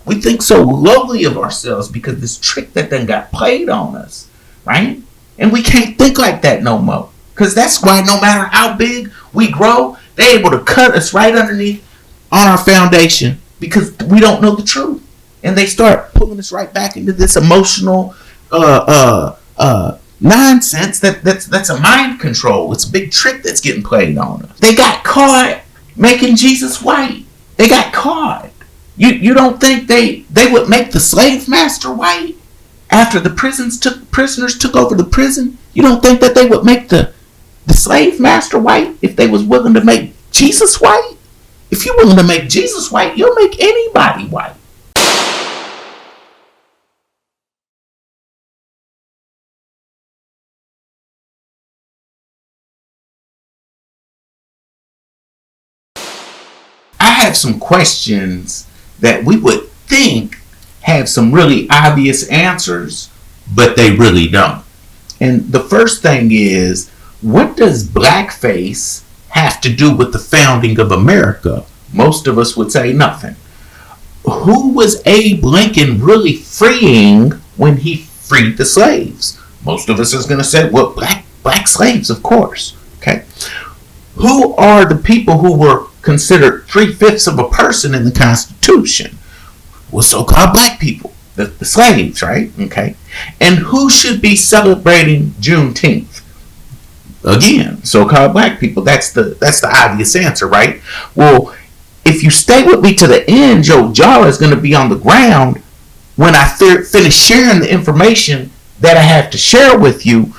We think so lowly of ourselves because this trick that then got played on us, right? And we can't think like that no more. Because that's why no matter how big we grow, they're able to cut us right underneath on our foundation because we don't know the truth. And they start pulling us right back into this emotional nonsense that's a mind control. It's a big trick that's getting played on us. They got caught making Jesus white. They got caught. You don't think they would make the slave master white after the prisoners took over the prison? You don't think that they would make the slave master white if they was willing to make Jesus white? If you're willing to make Jesus white, you'll make anybody white. I have some questions that we would think have some really obvious answers, but they really don't. And the first thing is, what does blackface have to do with the founding of America? Most of us would say nothing. Who was Abe Lincoln really freeing when he freed the slaves? Most of us is going to say, well, black slaves, of course. Okay. Who are the people who were considered 3/5 of a person in the Constitution? Well, so-called black people, the slaves, right? Okay. And who should be celebrating Juneteenth? Again, so-called black people. That's the obvious answer, right? Well, if you stay with me to the end, your jaw is going to be on the ground when I finish sharing the information that I have to share with you,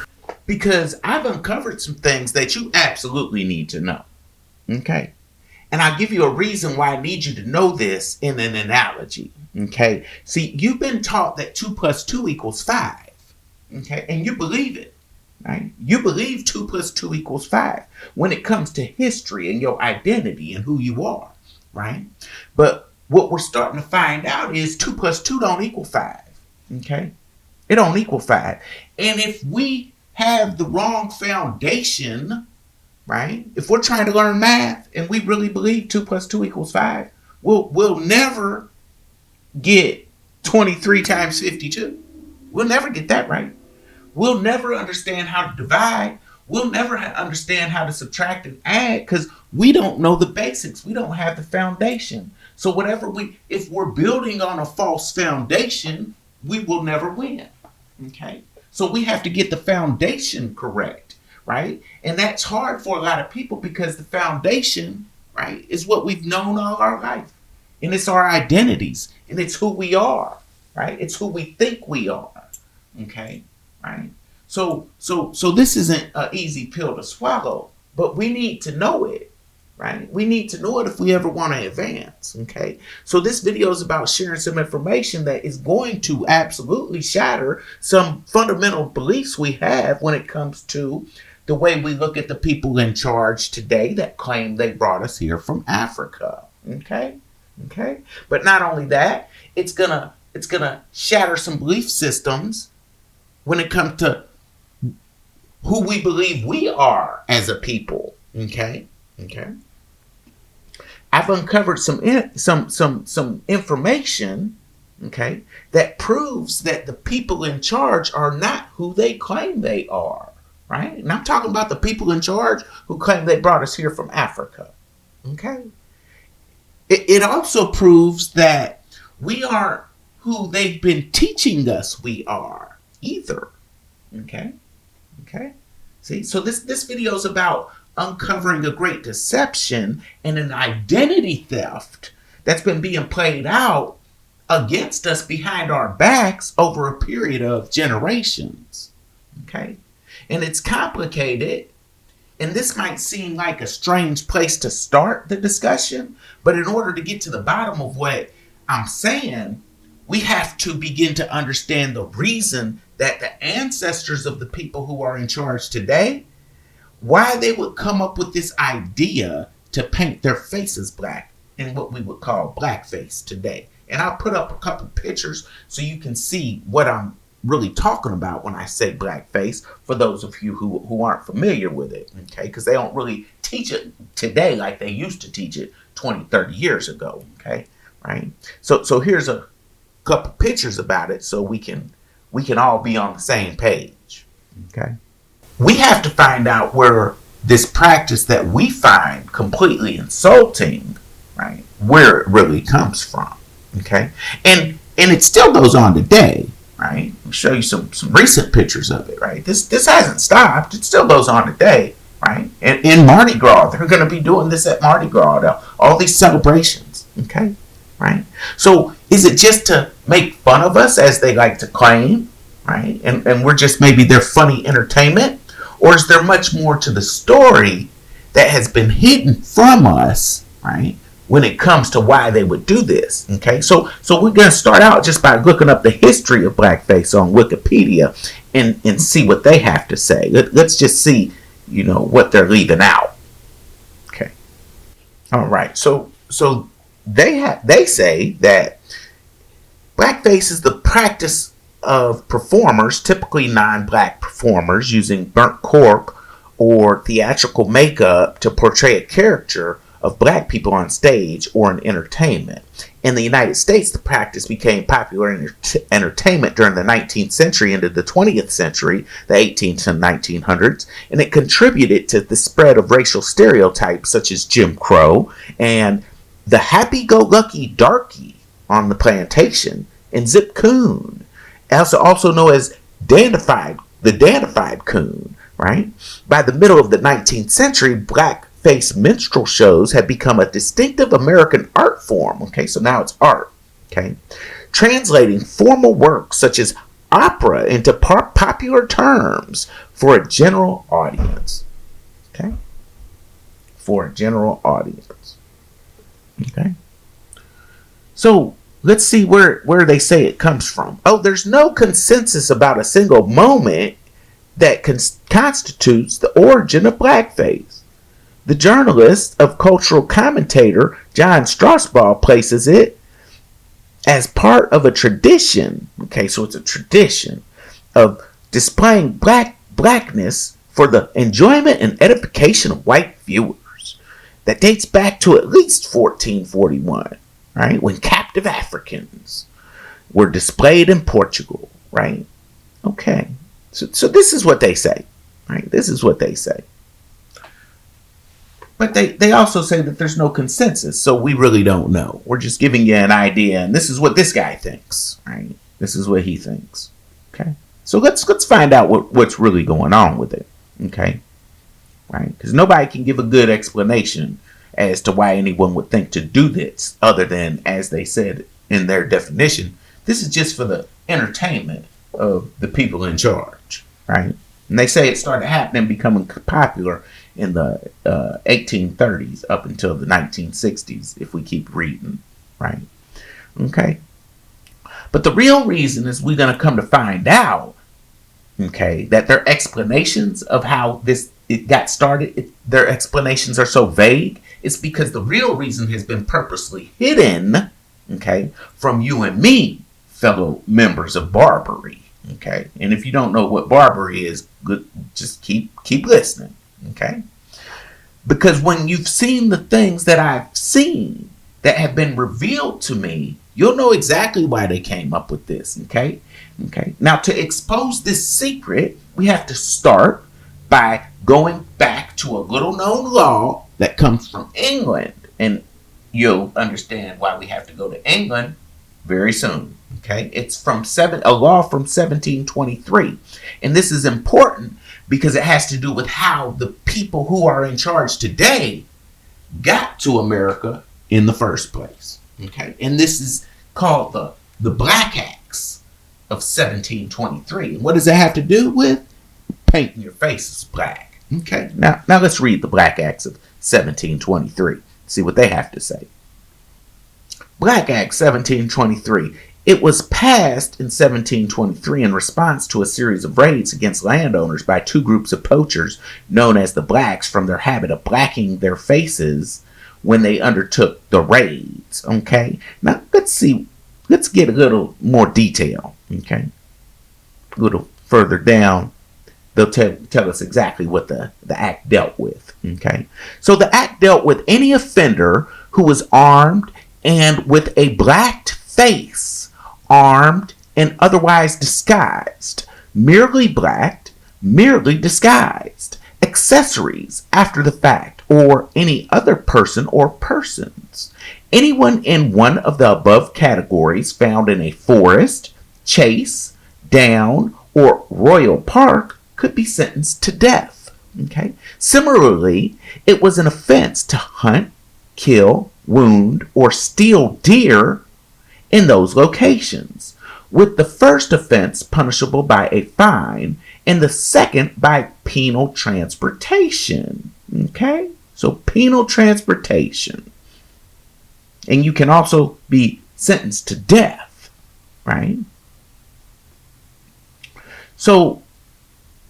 because I've uncovered some things that you absolutely need to know. Okay? And I'll give you a reason why I need you to know this in an analogy. Okay? See, you've been taught that 2 + 2 = 5. Okay? And you believe it. Right? You believe 2 + 2 = 5 when it comes to history and your identity and who you are. Right? But what we're starting to find out is 2 + 2 don't equal 5. Okay? It don't equal 5. And if we have the wrong foundation, right? If we're trying to learn math and we really believe 2 + 2 = 5, we'll never get 23 times 52. We'll never get that right. We'll never understand how to divide. We'll never understand how to subtract and add because we don't know the basics. We don't have the foundation. So if we're building on a false foundation, we will never win. Okay? So we have to get the foundation correct, right? And that's hard for a lot of people because the foundation, right, is what we've known all our life. And it's our identities. And it's who we are, right? It's who we think we are. Okay? Right? So this isn't an easy pill to swallow, but we need to know it, right? We need to know it if we ever want to advance, okay? So this video is about sharing some information that is going to absolutely shatter some fundamental beliefs we have when it comes to the way we look at the people in charge today that claim they brought us here from Africa, okay? Okay? But not only that, it's gonna shatter some belief systems when it comes to who we believe we are as a people. Okay? Okay? I've uncovered some information, okay, that proves that the people in charge are not who they claim they are. Right? And I'm talking about the people in charge who claim they brought us here from Africa. Okay? It also proves that we aren't who they've been teaching us we are either. Okay? Okay? See, so this video is about uncovering a great deception and an identity theft that's been being played out against us behind our backs over a period of generations. Okay? And it's complicated, and this might seem like a strange place to start the discussion, but in order to get to the bottom of what I'm saying, we have to begin to understand the reason that the ancestors of the people who are in charge today, why they would come up with this idea to paint their faces black in what we would call blackface today. And I'll put up a couple pictures so you can see what I'm really talking about when I say blackface, for those of you who aren't familiar with it, okay? Because they don't really teach it today like they used to teach it 20, 30 years ago, okay? Right? So here's a couple pictures about it so we can all be on the same page. Okay? We have to find out where this practice that we find completely insulting, right, where it really comes from. Okay? And it still goes on today, right? I'll show you some recent pictures of it, right? This hasn't stopped. It still goes on today, right? And in Mardi Gras, they're going to be doing this at Mardi Gras, all these celebrations, okay? Right? So is it just to make fun of us, as they like to claim, right? And we're just maybe their funny entertainment? Or is there much more to the story that has been hidden from us, right, when it comes to why they would do this? Okay, so we're going to start out just by looking up the history of blackface on Wikipedia and see what they have to say. Let's just see, what they're leaving out. Okay. All right. So they say that blackface is the practice of performers, typically non-black performers, using burnt cork or theatrical makeup to portray a character of black people on stage or in entertainment. In the United States, the practice became popular in entertainment during the 19th century into the 20th century, the 1800s and 1900s, and it contributed to the spread of racial stereotypes such as Jim Crow and the happy-go-lucky darky on the plantation and Zip Coon, also known as the dandified coon, right? By the middle of the 19th century, blackface minstrel shows had become a distinctive American art form. Okay, so now it's art. Okay, translating formal works such as opera into popular terms for a general audience. Okay, for a general audience. Okay, so let's see where they say it comes from. Oh, there's no consensus about a single moment that constitutes the origin of blackface. The journalist of cultural commentator John Strasbaugh places it as part of a tradition. Okay, so it's a tradition of displaying blackness for the enjoyment and edification of white viewers that dates back to at least 1441. Right, when captive Africans were displayed in Portugal, right? Okay, so this is what they say, right? This is what they say. But they also say that there's no consensus, so we really don't know. We're just giving you an idea, and this is what this guy thinks, right? This is what he thinks. Okay, so let's find out what's really going on with it. Okay, right? Because nobody can give a good explanation as to why anyone would think to do this, other than, as they said in their definition, this is just for the entertainment of the people in charge, right? And they say it started happening, becoming popular in the 1830s up until the 1960s, if we keep reading, right? Okay. But the real reason is we're going to come to find out, okay, that their explanations of how it got started, their explanations are so vague. It's because the real reason has been purposely hidden, okay, from you and me, fellow members of Barbary, okay? And if you don't know what Barbary is, just keep listening, okay? Because when you've seen the things that I've seen that have been revealed to me, you'll know exactly why they came up with this, okay? Okay. Now, to expose this secret, we have to start by going back to a little-known law that comes from England. And you'll understand why we have to go to England very soon. Okay? It's from a law from 1723. And this is important because it has to do with how the people who are in charge today got to America in the first place. Okay? And this is called the Black Acts of 1723. And what does it have to do with? Painting your faces black. Okay, now let's read the Black Acts of 1723. See what they have to say. Black Act 1723. It was passed in 1723 in response to a series of raids against landowners by two groups of poachers known as the Blacks from their habit of blacking their faces when they undertook the raids. Okay, now let's get a little more detail. Okay, a little further down. They'll tell us exactly what the act dealt with. Okay, so the act dealt with any offender who was armed and with a blacked face armed, and otherwise disguised, merely black, merely disguised, accessories after the fact, or any other person or persons. Anyone in one of the above categories found in a forest, chase, down, or royal park could be sentenced to death. Okay? Similarly, it was an offense to hunt, kill, wound, or steal deer in those locations, with the first offense punishable by a fine and the second by penal transportation. Okay? So penal transportation. And you can also be sentenced to death, right? So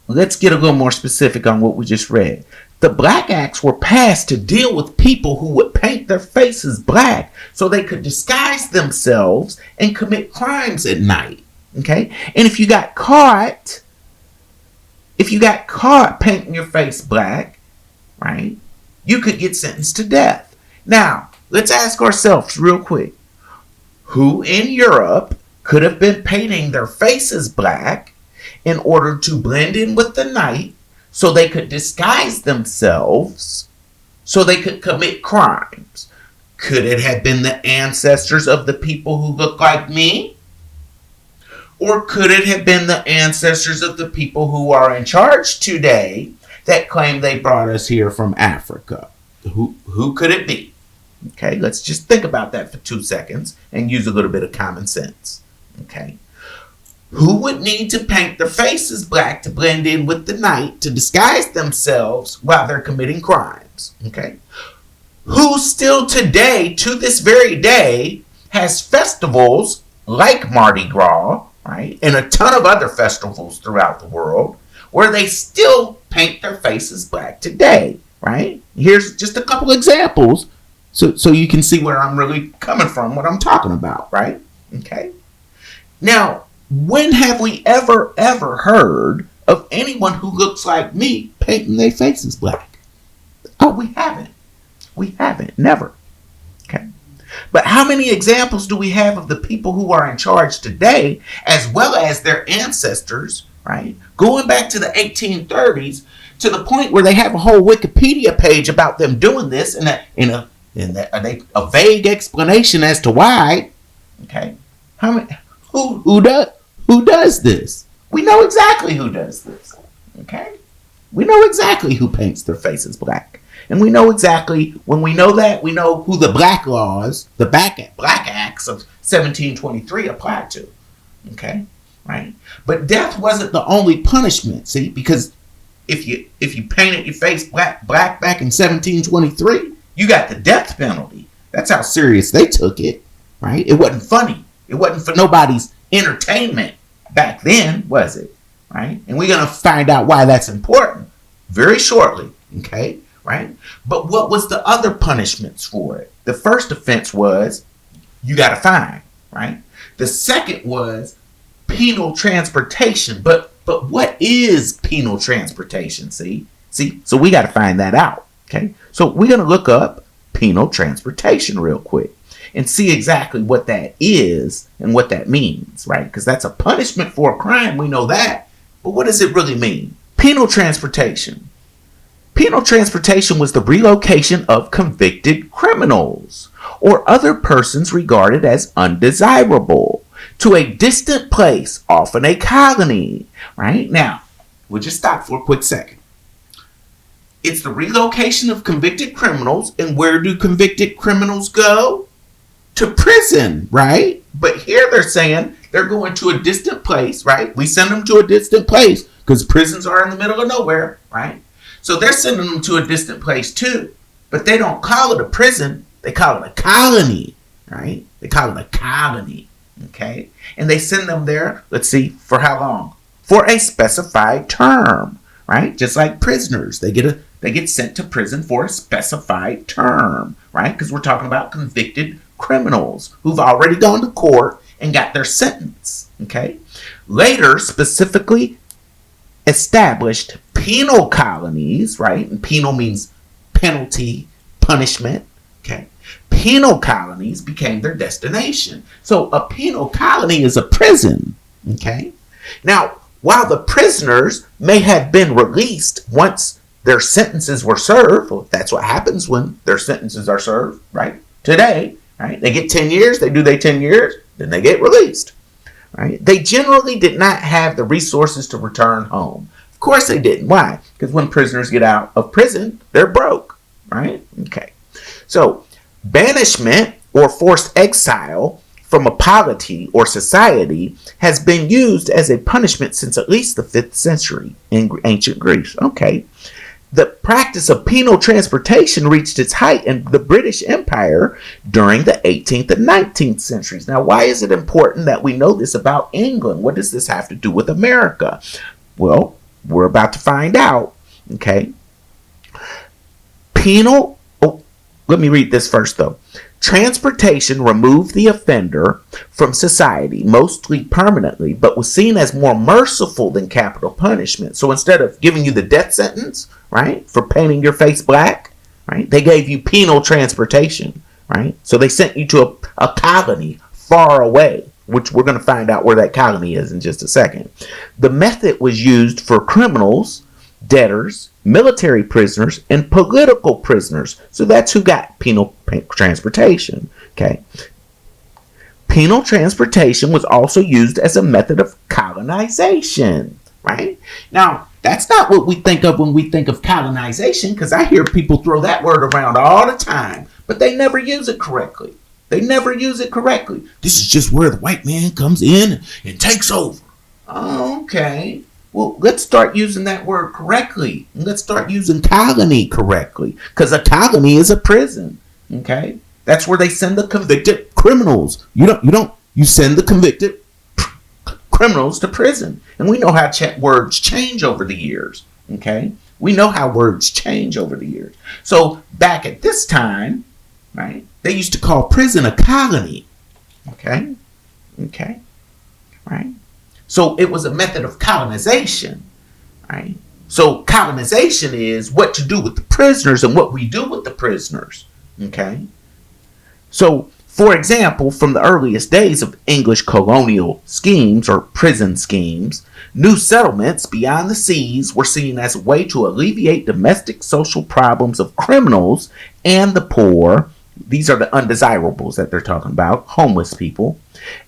let's get a little more specific on what we just read. The Black Acts were passed to deal with people who would paint their faces black so they could disguise themselves and commit crimes at night. Okay? And if you got caught painting your face black, right, you could get sentenced to death. Now, let's ask ourselves real quick. Who in Europe could have been painting their faces black in order to blend in with the night so they could disguise themselves so they could commit crimes? Could it have been the ancestors of the people who look like me? Or could it have been the ancestors of the people who are in charge today that claim they brought us here from Africa? Who could it be? Okay, let's just think about that for 2 seconds and use a little bit of common sense. Okay. Who would need to paint their faces black to blend in with the night to disguise themselves while they're committing crimes? Okay. Who still today, to this very day, has festivals like Mardi Gras, right, and a ton of other festivals throughout the world where they still paint their faces black today, right? Here's just a couple examples so you can see where I'm really coming from, what I'm talking about, right? Okay. Now, when have we ever heard of anyone who looks like me painting their faces black? Oh, we haven't. We haven't. Never. Okay. But how many examples do we have of the people who are in charge today, as well as their ancestors, right? Going back to the 1830s, to the point where they have a whole Wikipedia page about them doing this and a vague explanation as to why. Okay. How many? Who does this? We know exactly who does this. Okay? We know exactly who paints their faces black. And we know exactly, when we know that, we know who the black laws, the Black Acts of 1723 apply to. Okay? Right? But death wasn't the only punishment, see? Because if you painted your face black back in 1723, you got the death penalty. That's how serious they took it. Right? It wasn't funny. It wasn't for nobody's entertainment back then, was it? Right? And we're going to find out why that's important very shortly. Okay? Right? But what was the other punishments for it? The first offense was you got a fine. Right? The second was penal transportation. But what is penal transportation? See? So we got to find that out. Okay? So we're going to look up penal transportation real quick and see exactly what that is and what that means, right? Because that's a punishment for a crime, we know that. But what does it really mean? Penal transportation. Penal transportation was the relocation of convicted criminals or other persons regarded as undesirable to a distant place, often a colony, right? Now, we'll just stop for a quick second. It's the relocation of convicted criminals, and where do convicted criminals go? To prison, right? But here they're saying they're going to a distant place, right? We send them to a distant place because prisons are in the middle of nowhere, right? So they're sending them to a distant place too. But they don't call it a prison. They call it a colony, right? They call it a colony, okay? And they send them there, let's see, for how long? For a specified term, right? Just like prisoners. They get sent to prison for a specified term, right? Because we're talking about convicted criminals who've already gone to court and got their sentence, okay? Later, specifically established penal colonies, right? And penal means penalty, punishment, okay? penal colonies became their destination. So a penal colony is a prison. Okay. Now, while the prisoners may have been released once their sentences were served, well, that's what happens when their sentences are served, right? Today, right? They get 10 years, they do their 10 years, then they get released, right? They generally did not have the resources to return home. Of course they didn't. Why? Because when prisoners get out of prison, they're broke, right? Okay. So, banishment or forced exile from a polity or society has been used as a punishment since at least the 5th century in ancient Greece. Okay. The practice of penal transportation reached its height in the British Empire during the 18th and 19th centuries. Now, why is it important that we know this about England? What does this have to do with America? Well, we're about to find out. Okay. Let me read this first, though. Transportation removed the offender from society, mostly permanently, but was seen as more merciful than capital punishment. So instead of giving you the death sentence, right, for painting your face black, right, they gave you penal transportation, right? So they sent you to a colony far away, which we're going to find out where that colony is in just a second. The method was used for criminals, debtors, military prisoners, and political prisoners. So that's who got penal transportation. Okay. Penal transportation was also used as a method of colonization. Right? Now, that's not what we think of when we think of colonization, because I hear people throw that word around all the time, but they never use it correctly. They never use it correctly. This is just where the white man comes in and takes over. Okay. Well, let's start using that word correctly. Let's start using colony correctly, because a colony is a prison. Okay, that's where they send the convicted criminals. You send the convicted criminals to prison, and we know how words change over the years. Okay, we know how words change over the years. So back at this time, right, they used to call prison a colony. Okay, right. So it was a method of colonization, right? So colonization is what to do with the prisoners and what we do with the prisoners, okay? So, for example, from the earliest days of English colonial schemes or prison schemes, new settlements beyond the seas were seen as a way to alleviate domestic social problems of criminals and the poor. These are the undesirables that they're talking about, homeless people,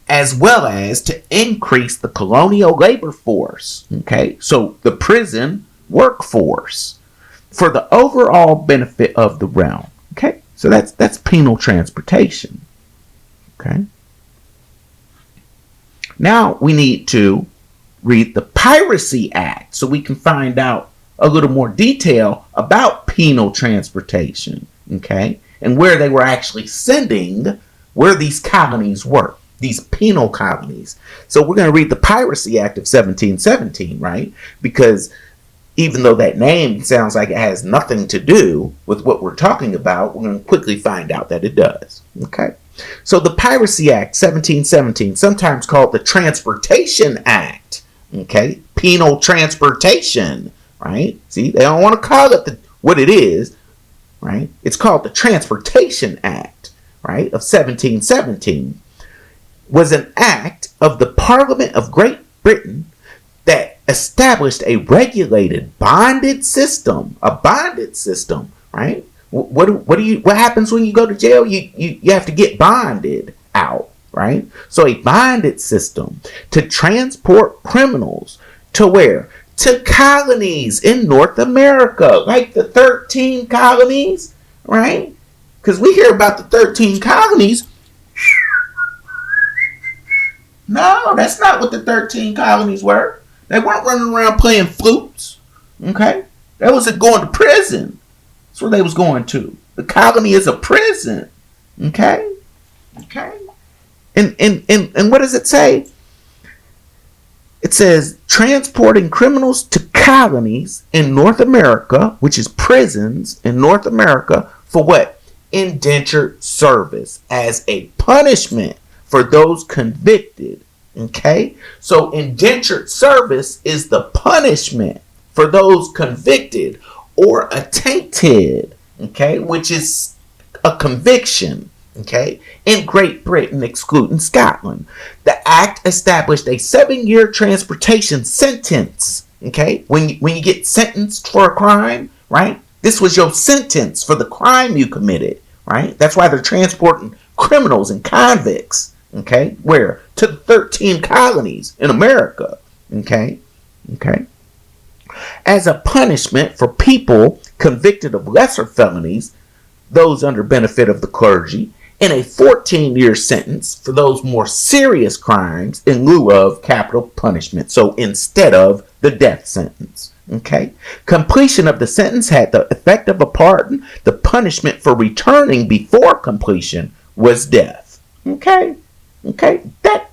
as well as to increase the colonial labor force. Okay, so the prison workforce for the overall benefit of the realm. Okay, so that's penal transportation. Okay, now we need to read the Piracy Act so we can find out a little more detail about penal transportation. Okay, and where they were actually sending, where these colonies were, these penal colonies. So we're going to read the Piracy Act of 1717, right? Because even though that name sounds like it has nothing to do with what we're talking about, we're going to quickly find out that it does. Okay? So the Piracy Act 1717, sometimes called the Transportation Act. Okay? Penal transportation, right? See, they don't want to call it what it is. Right? It's called the Transportation Act, right, of 1717, was an act of the Parliament of Great Britain that established a regulated bonded system, right? What happens when you go to jail? You have to get bonded out, right? So a bonded system to transport criminals to where? To colonies in North America, like the 13 colonies, right? Because we hear about the 13 colonies. No, that's not what the 13 colonies were. They weren't running around playing flutes, okay? That was going to prison. That's where they was going to. The colony is a prison, okay? And what does it say? It says transporting criminals to colonies in North America, which is prisons in North America, for what? Indentured service as a punishment for those convicted. Okay? So indentured service is the punishment for those convicted or attainted, okay, which is a conviction. okay, in Great Britain, excluding Scotland. The act established a 7-year transportation sentence, okay? When you get sentenced for a crime, right? This was your sentence for the crime you committed, right? That's why they're transporting criminals and convicts, okay? Where? To the 13 colonies in America, okay? Okay? As a punishment for people convicted of lesser felonies, those under benefit of the clergy, and a 14-year sentence for those more serious crimes in lieu of capital punishment. So instead of the death sentence. Okay? Completion of the sentence had the effect of a pardon. The punishment for returning before completion was death. Okay? Okay?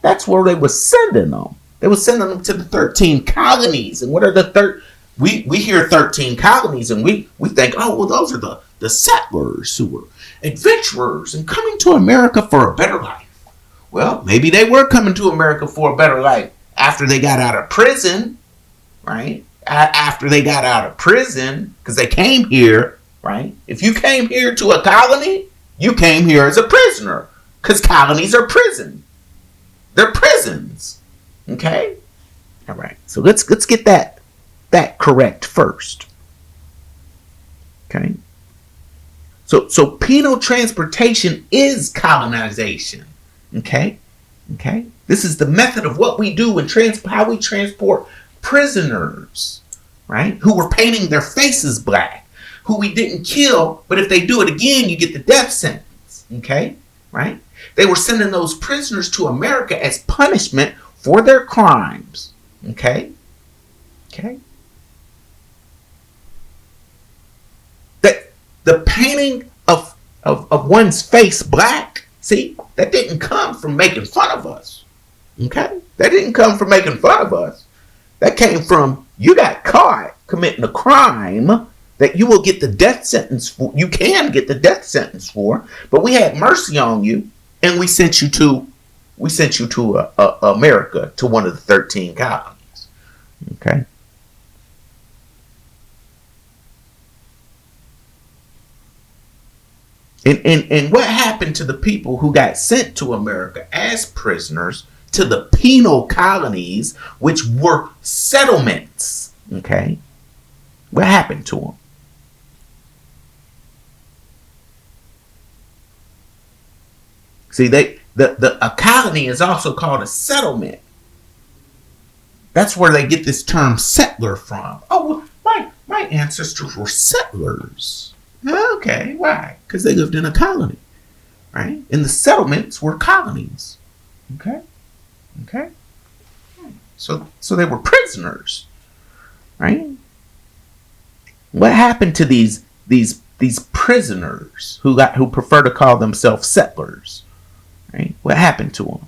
That's where they were sending them. They were sending them to the 13 colonies. And what are the we hear 13 colonies and we think, oh, well, those are the settlers who were adventurers and coming to America for a better life. Well, maybe they were coming to America for a better life after they got out of prison, right? After they got out of prison, because they came here, right? If you came here to a colony, you came here as a prisoner, because colonies are prison. They're prisons, okay? All right, so let's get that correct first, okay? So penal transportation is colonization, okay? Okay? This is the method of what we do and how we transport prisoners, right? Who were painting their faces black, who we didn't kill, but if they do it again, you get the death sentence, okay? Right? They were sending those prisoners to America as punishment for their crimes, okay? Okay? The painting of one's face black, see, that didn't come from making fun of us. Okay? That didn't come from making fun of us. That came from you got caught committing a crime that you will get the death sentence for. You can get the death sentence for, but we had mercy on you and we sent you to America, to one of the 13 colonies. Okay? And what happened to the people who got sent to America as prisoners to the penal colonies, which were settlements? Okay? What happened to them? See, a colony is also called a settlement. That's where they get this term settler from. Oh, well, my ancestors were settlers. Okay, why? Because they lived in a colony, right? And the settlements were colonies. Okay? Okay? So they were prisoners, right? What happened to these prisoners who prefer to call themselves settlers? Right? What happened to them?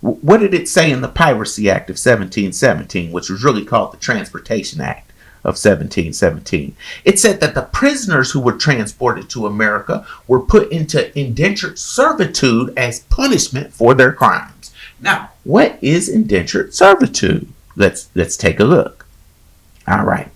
What did it say in the Piracy Act of 1717, which was really called the Transportation Act of 1717? It said that the prisoners who were transported to America were put into indentured servitude as punishment for their crimes. Now, what is indentured servitude? Let's take a look. All right.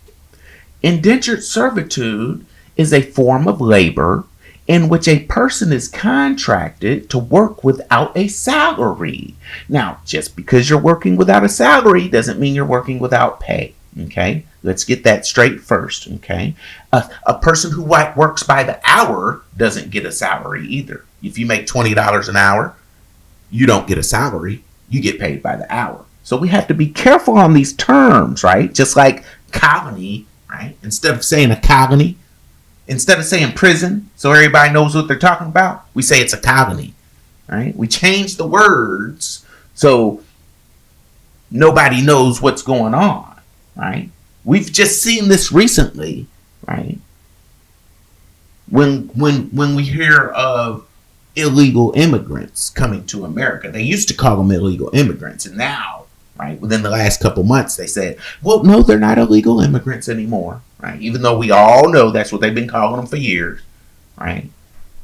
Indentured servitude is a form of labor in which a person is contracted to work without a salary. Now, just because you're working without a salary doesn't mean you're working without pay. Okay? Let's get that straight first. Okay? A person who works by the hour doesn't get a salary either. If you make $20 an hour, you don't get a salary. You get paid by the hour. So we have to be careful on these terms, right? Just like colony, right? Instead of saying a colony, instead of saying prison, so everybody knows what they're talking about, we say it's a colony, right? We change the words so nobody knows what's going on, right? We've just seen this recently, right? When we hear of illegal immigrants coming to America, they used to call them illegal immigrants, and now, right, within the last couple months, they said, well, no, they're not illegal immigrants anymore, right? Even though we all know that's what they've been calling them for years, right?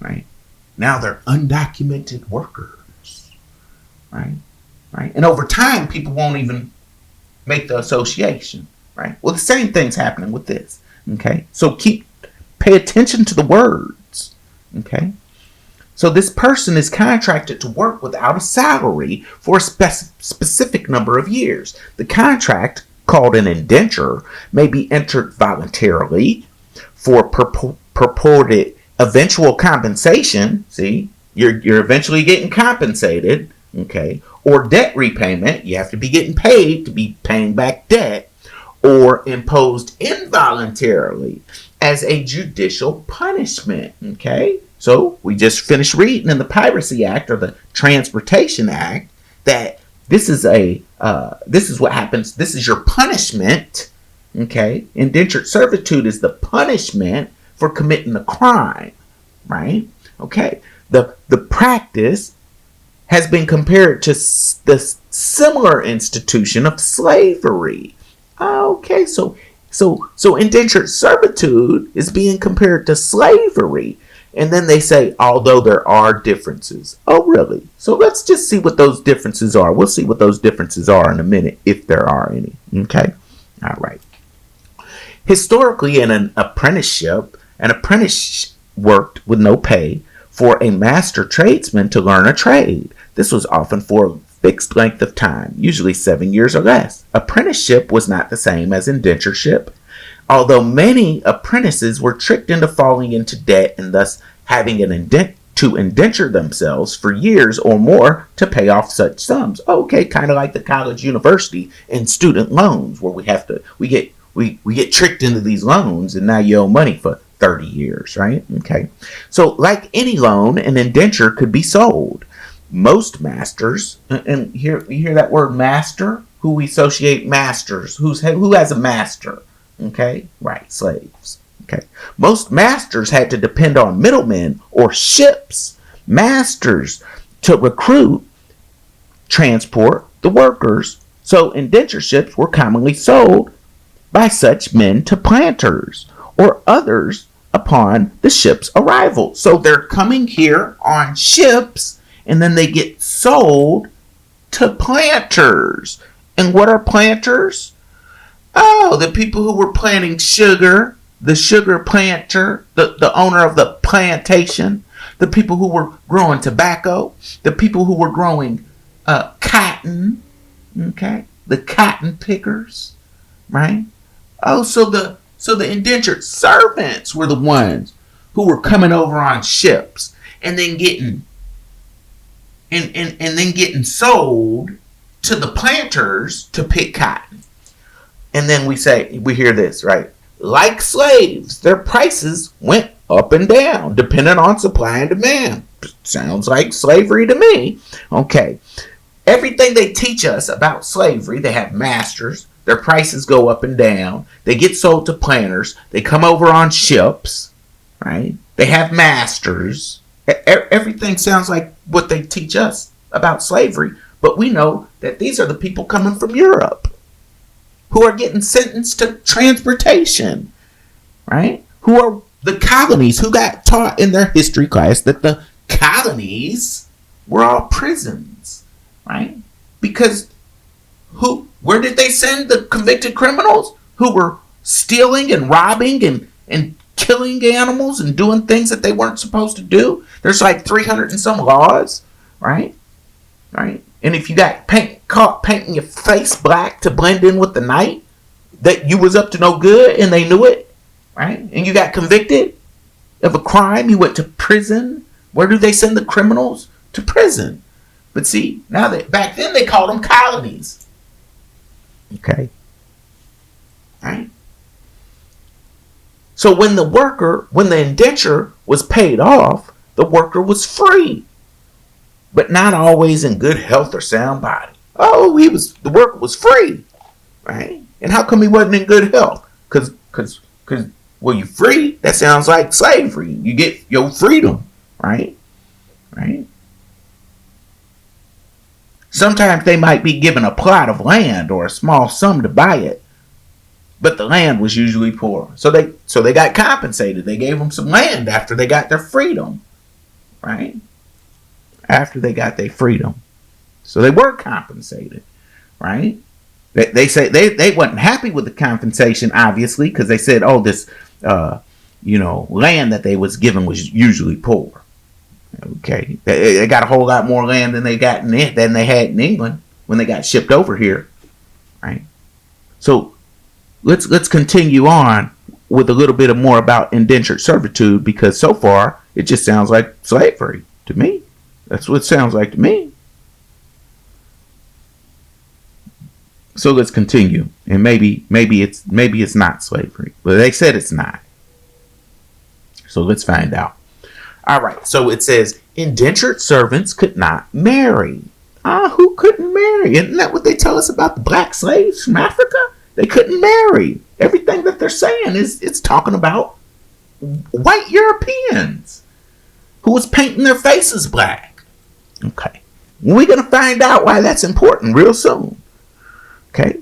Right? Now they're undocumented workers, right? Right? And over time, people won't even make the association, right? Well, the same thing's happening with this, okay? So pay attention to the words, okay? So this person is contracted to work without a salary for a specific number of years. The contract, called an indenture, may be entered voluntarily for purported eventual compensation. See, you're eventually getting compensated, okay? Or debt repayment. You have to be getting paid to be paying back debt. Or imposed involuntarily as a judicial punishment, okay? So we just finished reading in the Piracy Act or the Transportation Act that this is what happens. This is your punishment, okay? Indentured servitude is the punishment for committing a crime, right? Okay. The practice has been compared to the similar institution of slavery. Okay, so indentured servitude is being compared to slavery. And then they say, although there are differences. Oh, really? So let's just see what those differences are. We'll see what those differences are in a minute, if there are any. Okay? All right. Historically, in an apprenticeship, an apprentice worked with no pay for a master tradesman to learn a trade. This was often for a fixed length of time, usually 7 years or less. Apprenticeship was not the same as indentureship, although many apprentices were tricked into falling into debt and thus having to indenture themselves for years or more to pay off such sums. Okay, kind of like the college, university, and student loans, where we get tricked into these loans, and now you owe money for 30 years, right? Okay, so like any loan, an indenture could be sold. Most masters, and here you hear that word master, who we associate masters, who has a master. Okay, right, slaves. Okay, most masters had to depend on middlemen or ships, masters, to recruit, transport the workers. So indentureships were commonly sold by such men to planters or others upon the ship's arrival. So they're coming here on ships, and then they get sold to planters. And what are planters? Oh, the people who were planting sugar, the sugar planter, the owner of the plantation, the people who were growing tobacco, the people who were growing cotton, okay, the cotton pickers, right? Oh, so the indentured servants were the ones who were coming over on ships and then getting sold to the planters to pick cotton. And then we hear this, right? Like slaves, their prices went up and down, depending on supply and demand. Sounds like slavery to me. Okay. Everything they teach us about slavery, they have masters, their prices go up and down, they get sold to planters, they come over on ships, right? They have masters. Everything sounds like what they teach us about slavery, but we know that these are the people coming from Europe who are getting sentenced to transportation, right? Who are the colonies, who got taught in their history class that the colonies were all prisons, right? Because where did they send the convicted criminals who were stealing and robbing and killing animals and doing things that they weren't supposed to do? There's like 300 and some laws, right? Right? And if you got caught painting your face black to blend in with the night, that you was up to no good and they knew it, right? And you got convicted of a crime, you went to prison. Where do they send the criminals? To prison. But see, now that back then they called them colonies. Okay. Right? So when the indenture was paid off, the worker was free, but not always in good health or sound body. Oh, the worker was free, right? And how come he wasn't in good health? Because well, you free? That sounds like slavery. You get your freedom, right? Right? Sometimes they might be given a plot of land or a small sum to buy it, but the land was usually poor. So they got compensated. They gave them some land after they got their freedom, right? After they got their freedom. So they were compensated, right? They say they wasn't happy with the compensation, obviously, because they said, oh, this land that they was given was usually poor. Okay, they got a whole lot more land than they got than they had in England when they got shipped over here, right? So let's continue on with a little bit of more about indentured servitude, because so far it just sounds like slavery to me. That's what it sounds like to me. So let's continue, and maybe it's not slavery, but they said it's not. So let's find out. All right. So it says indentured servants could not marry. Who couldn't marry? Isn't that what they tell us about the black slaves from Africa? They couldn't marry. Everything that they're saying is it's talking about white Europeans who was painting their faces black. Okay. We're going to find out why that's important real soon. Okay.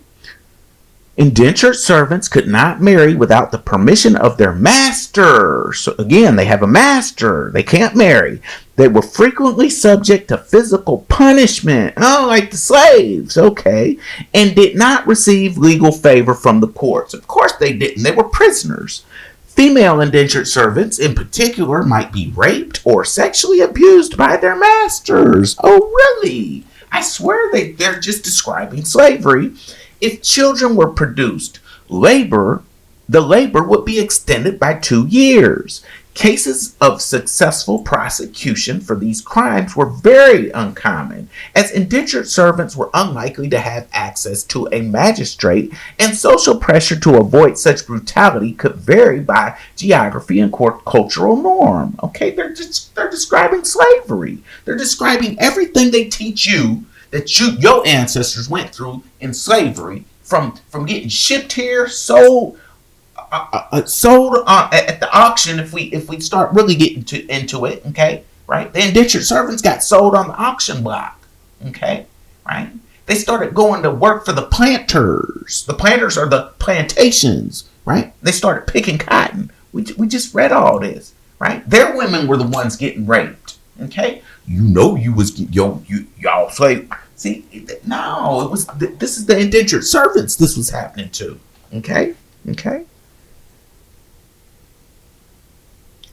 Indentured servants could not marry without the permission of their master. So again, they have a master. They can't marry. They were frequently subject to physical punishment. Oh, like the slaves. Okay. And did not receive legal favor from the courts. Of course they didn't. They were prisoners. Female indentured servants in particular might be raped or sexually abused by their masters. Oh, really? I swear they're just describing slavery. If children were produced, the labor would be extended by 2 years. Cases of successful prosecution for these crimes were very uncommon, as indentured servants were unlikely to have access to a magistrate, and social pressure to avoid such brutality could vary by geography and cultural norm. Okay, they're describing slavery. They're describing everything they teach you that your ancestors went through in slavery, from getting shipped here, sold at the auction. If we start really getting into it, okay, right? The indentured servants got sold on the auction block, okay, right? They started going to work for the planters. The planters are the plantations, right? They started picking cotton. We just read all this, right? Their women were the ones getting raped, okay? Y'all slave. See, no, it was. This is the indentured servants this was happening to. Okay.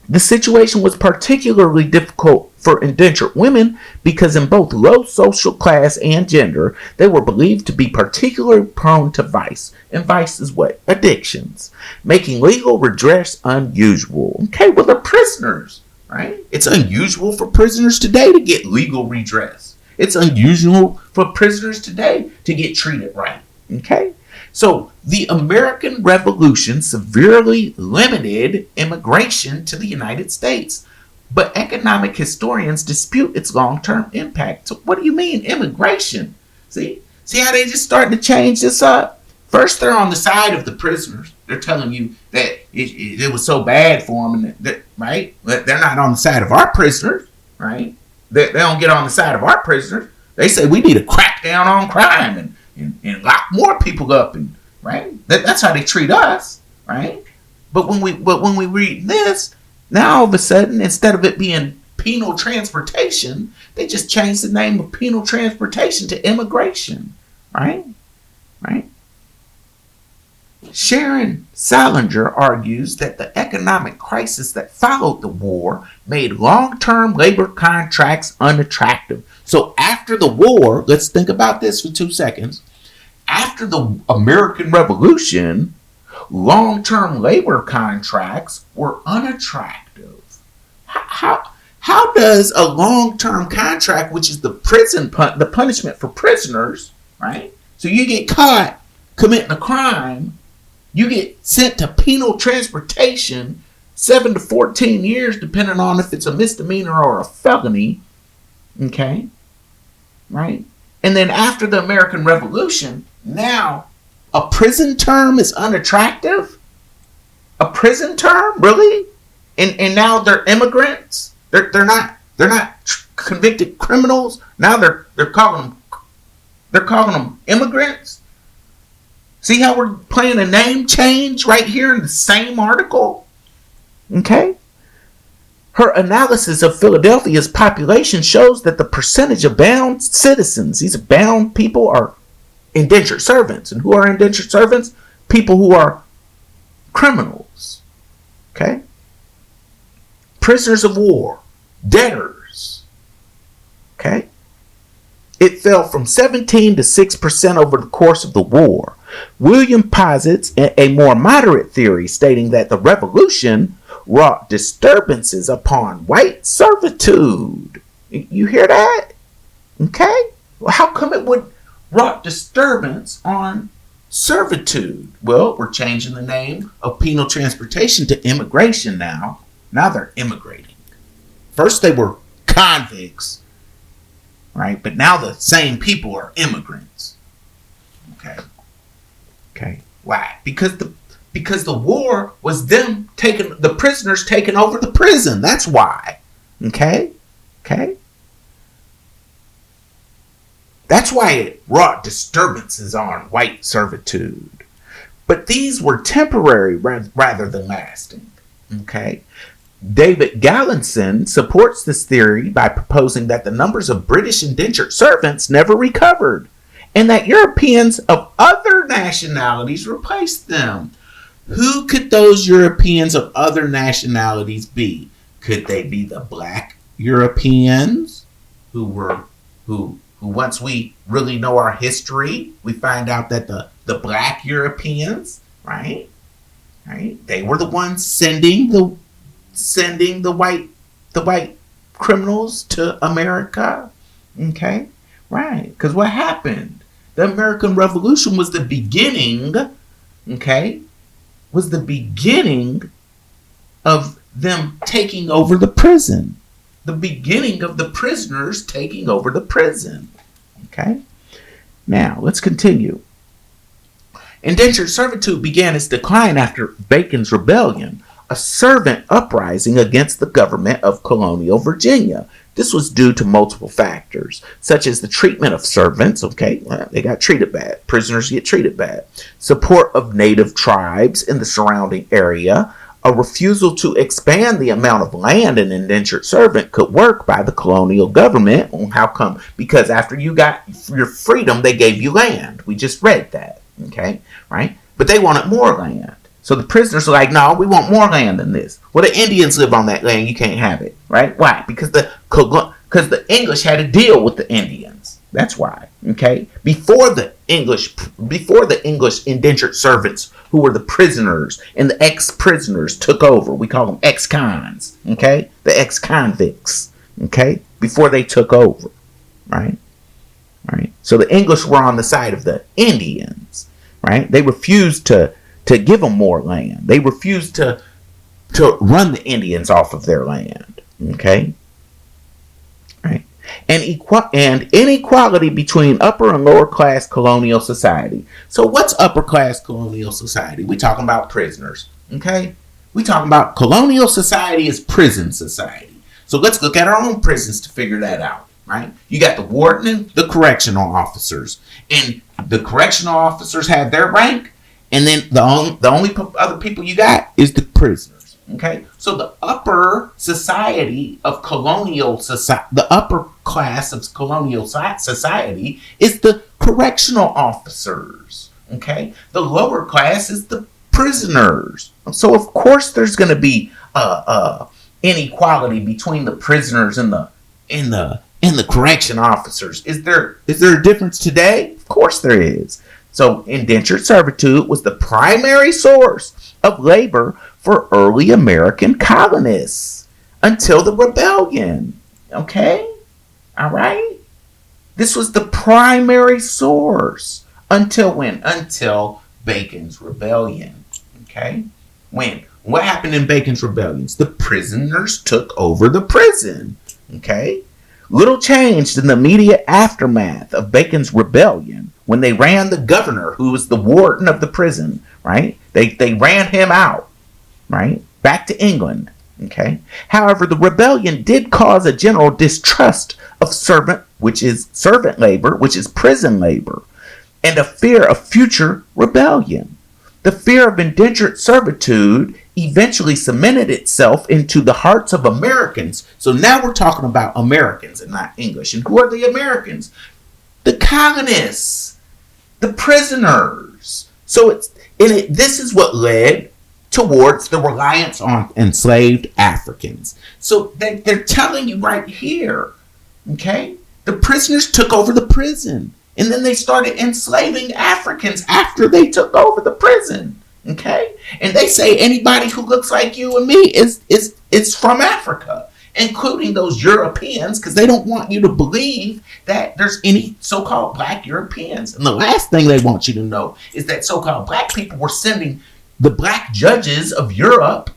The situation was particularly difficult for indentured women because in both low social class and gender, they were believed to be particularly prone to vice. And vice is what? Addictions. Making legal redress unusual. Okay, well, they're prisoners, right? It's unusual for prisoners today to get legal redress. It's unusual for prisoners today to get treated right. Okay? So the American Revolution severely limited immigration to the United States, but economic historians dispute its long-term impact. So what do you mean, immigration? See how they just starting to change this up? First, they're on the side of the prisoners. They're telling you that it was so bad for them, right? But they're not on the side of our prisoners, right? They don't get on the side of our prisoners. They say we need to crack down on crime and lock more people up, and right. That's how they treat us, right? But when we read this, now all of a sudden, instead of it being penal transportation, they just changed the name of penal transportation to immigration, right? Right. Sharon Salinger argues that the economic crisis that followed the war made long-term labor contracts unattractive. So after the war, let's think about this for 2 seconds. After the American Revolution, long-term labor contracts were unattractive. How does a long-term contract, which is the punishment for prisoners, right? So you get caught committing a crime, you get sent to penal transportation, 7 to 14 years, depending on if it's a misdemeanor or a felony. Okay? Right? And then after the American Revolution, now a prison term is unattractive? A prison term? Really? And now they're immigrants? They're not convicted criminals. Now they're calling them immigrants? See how we're playing a name change right here in the same article? Okay? Her analysis of Philadelphia's population shows that the percentage of bound citizens, these bound people, are indentured servants. And who are indentured servants? People who are criminals. Okay? Prisoners of war, debtors, Okay? It fell from 17 to 6% over the course of the war. William posits a more moderate theory stating that the revolution wrought disturbances upon white servitude. You hear that? Okay? Well, how come it would wrought disturbance on servitude? Well, we're changing the name of penal transportation to immigration now. Now they're immigrating. First they were convicts, right? But now the same people are immigrants. Okay. Why? Because the war was them taking the prisoners taking over the prison. That's why. Okay. That's why it wrought disturbances on white servitude. But these were temporary rather than lasting. Okay. David Gallinson supports this theory by proposing that the numbers of British indentured servants never recovered, and that Europeans of other nationalities replaced them. Who could those Europeans of other nationalities be? Could they be the black Europeans who once we really know our history, we find out that the black Europeans, right, they were the ones sending the white criminals to America. Okay, right? Because what happened? The American Revolution was the beginning. Okay, was the beginning of them taking over the prison. The beginning of the prisoners taking over the prison. Okay, now let's continue. Indentured servitude began its decline after Bacon's Rebellion, a servant uprising against the government of colonial Virginia. This was due to multiple factors, such as the treatment of servants. Okay, well, they got treated bad. Prisoners get treated bad. Support of native tribes in the surrounding area. A refusal to expand the amount of land an indentured servant could work by the colonial government. How come? Because after you got your freedom, they gave you land. We just read that. Okay, right? But they wanted more land. So the prisoners are like, no, we want more land than this. Well, the Indians live on that land. You can't have it, right? Why? Because the English had a deal with the Indians. That's why. Okay, before the English indentured servants, who were the prisoners and the ex-prisoners, took over. We call them ex-cons. Okay, the ex-convicts. Okay, before they took over, right? So the English were on the side of the Indians, right? They refused to give them more land. They refused to run the Indians off of their land. Okay, right? And inequality between upper and lower class colonial society. So what's upper class colonial society? We talking about prisoners. Okay, we talking about colonial society is prison society. So let's look at our own prisons to figure that out. Right? You got the warden and the correctional officers, and the correctional officers have their rank, and then the only other people you got is the prisoners. Okay, so the upper society of colonial society, the upper class of colonial society is the correctional officers. Okay, the lower class is the prisoners. So of course there's going to be inequality between the prisoners and the correction officers. Is there a difference today? Of course there is. So indentured servitude was the primary source of labor for early American colonists until the rebellion. Okay? All right? This was the primary source. Until when? Until Bacon's Rebellion. Okay? When? What happened in Bacon's Rebellions? The prisoners took over the prison. Okay? Little changed in the immediate aftermath of Bacon's Rebellion when they ran the governor, who was the warden of the prison, right? They ran him out, right? Back to England, okay? However, the rebellion did cause a general distrust of servant labor, which is prison labor, and a fear of future rebellion. The fear of indentured servitude eventually cemented itself into the hearts of Americans. So now we're talking about Americans and not English. And who are the Americans? The colonists, the prisoners. So this is what led towards the reliance on enslaved Africans. So they're telling you right here, okay, The prisoners took over the prison. And then they started enslaving Africans after they took over the prison. Okay? And they say anybody who looks like you and me is from Africa, including those Europeans, because they don't want you to believe that there's any so-called black Europeans. And the last thing they want you to know is that so-called black people were sending the black judges of Europe,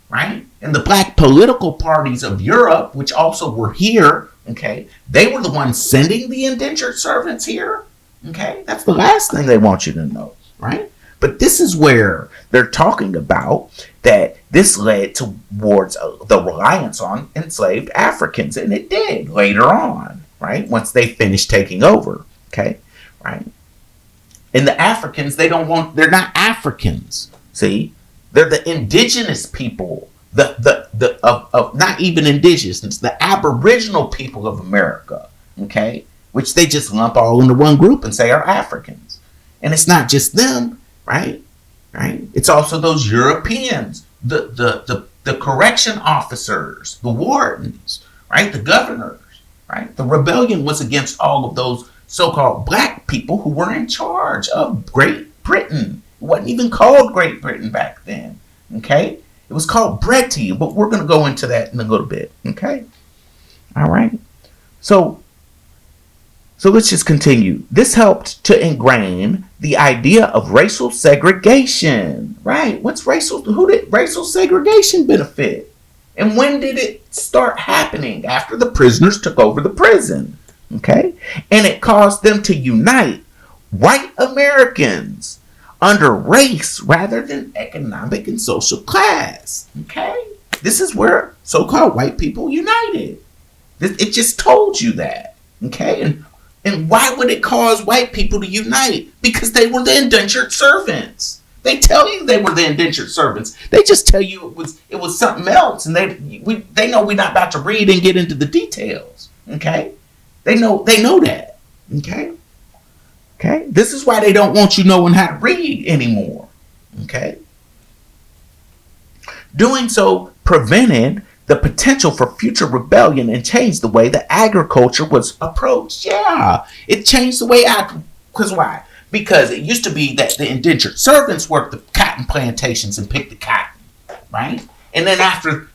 right? And the black political parties of Europe, which also were here, okay? They were the ones sending the indentured servants here, okay? That's the last thing they want you to know, right? But this is where they're talking about that this led towards the reliance on enslaved Africans. And it did later on, right? Once they finished taking over, okay? Right? And the Africans, they're not Africans, see? They're the indigenous people, of not even indigenous, it's the Aboriginal people of America, okay? Which they just lump all into one group and say are Africans. And it's not just them. Right? It's also those Europeans, the correction officers, the wardens, right? The governors, right? The rebellion was against all of those so-called black people who were in charge of Great Britain. It wasn't even called Great Britain back then, okay? It was called Britain, but we're going to go into that in a little bit, okay? All right. So let's just continue. This helped to ingrain the idea of racial segregation. Right? Who did racial segregation benefit? And when did it start happening? After the prisoners took over the prison. Okay? And it caused them to unite white Americans under race rather than economic and social class. Okay? This is where so-called white people united. It just told you that. Okay? And why would it cause white people to unite? Because they were the indentured servants. They tell you they were the indentured servants. They just tell you it was something else, and they know we're not about to read and get into the details. Okay, they know that. Okay. This is why they don't want you knowing how to read anymore. Okay. Doing so prevented the potential for future rebellion and changed the way that agriculture was approached. Yeah, it changed the way because why? Because it used to be that the indentured servants worked the cotton plantations and picked the cotton, right? And then after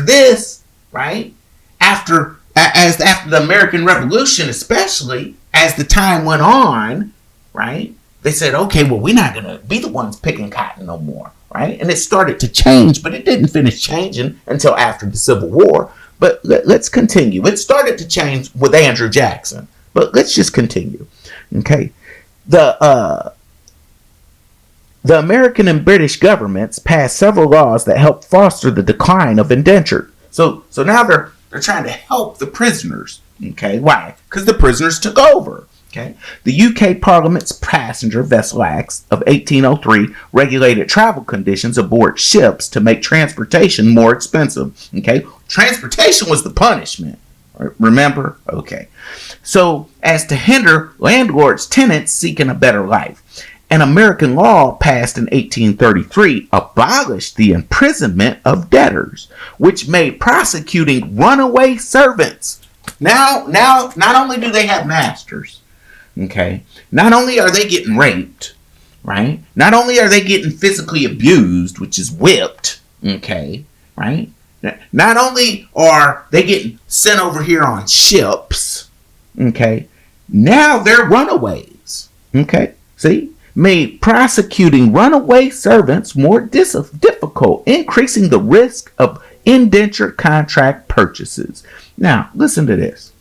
this, right? After the American Revolution, especially as the time went on, right? They said, okay, well, we're not gonna be the ones picking cotton no more. Right? And it started to change, but it didn't finish changing until after the Civil War. But let's continue. It started to change with Andrew Jackson, but let's just continue. Okay. The American and British governments passed several laws that helped foster the decline of indentured. So now they're trying to help the prisoners. Okay. Why? Because the prisoners took over. Okay. The UK Parliament's Passenger Vessel Acts of 1803 regulated travel conditions aboard ships to make transportation more expensive. Okay. Transportation was the punishment. Remember? Okay. So as to hinder landlords' tenants seeking a better life, an American law passed in 1833 abolished the imprisonment of debtors, which made prosecuting runaway servants. Now, not only do they have masters, okay, not only are they getting raped, right? Not only are they getting physically abused, which is whipped, okay, right? Not only are they getting sent over here on ships, okay, now they're runaways, okay, see? Made prosecuting runaway servants more difficult, increasing the risk of indentured contract purchases. Now, listen to this.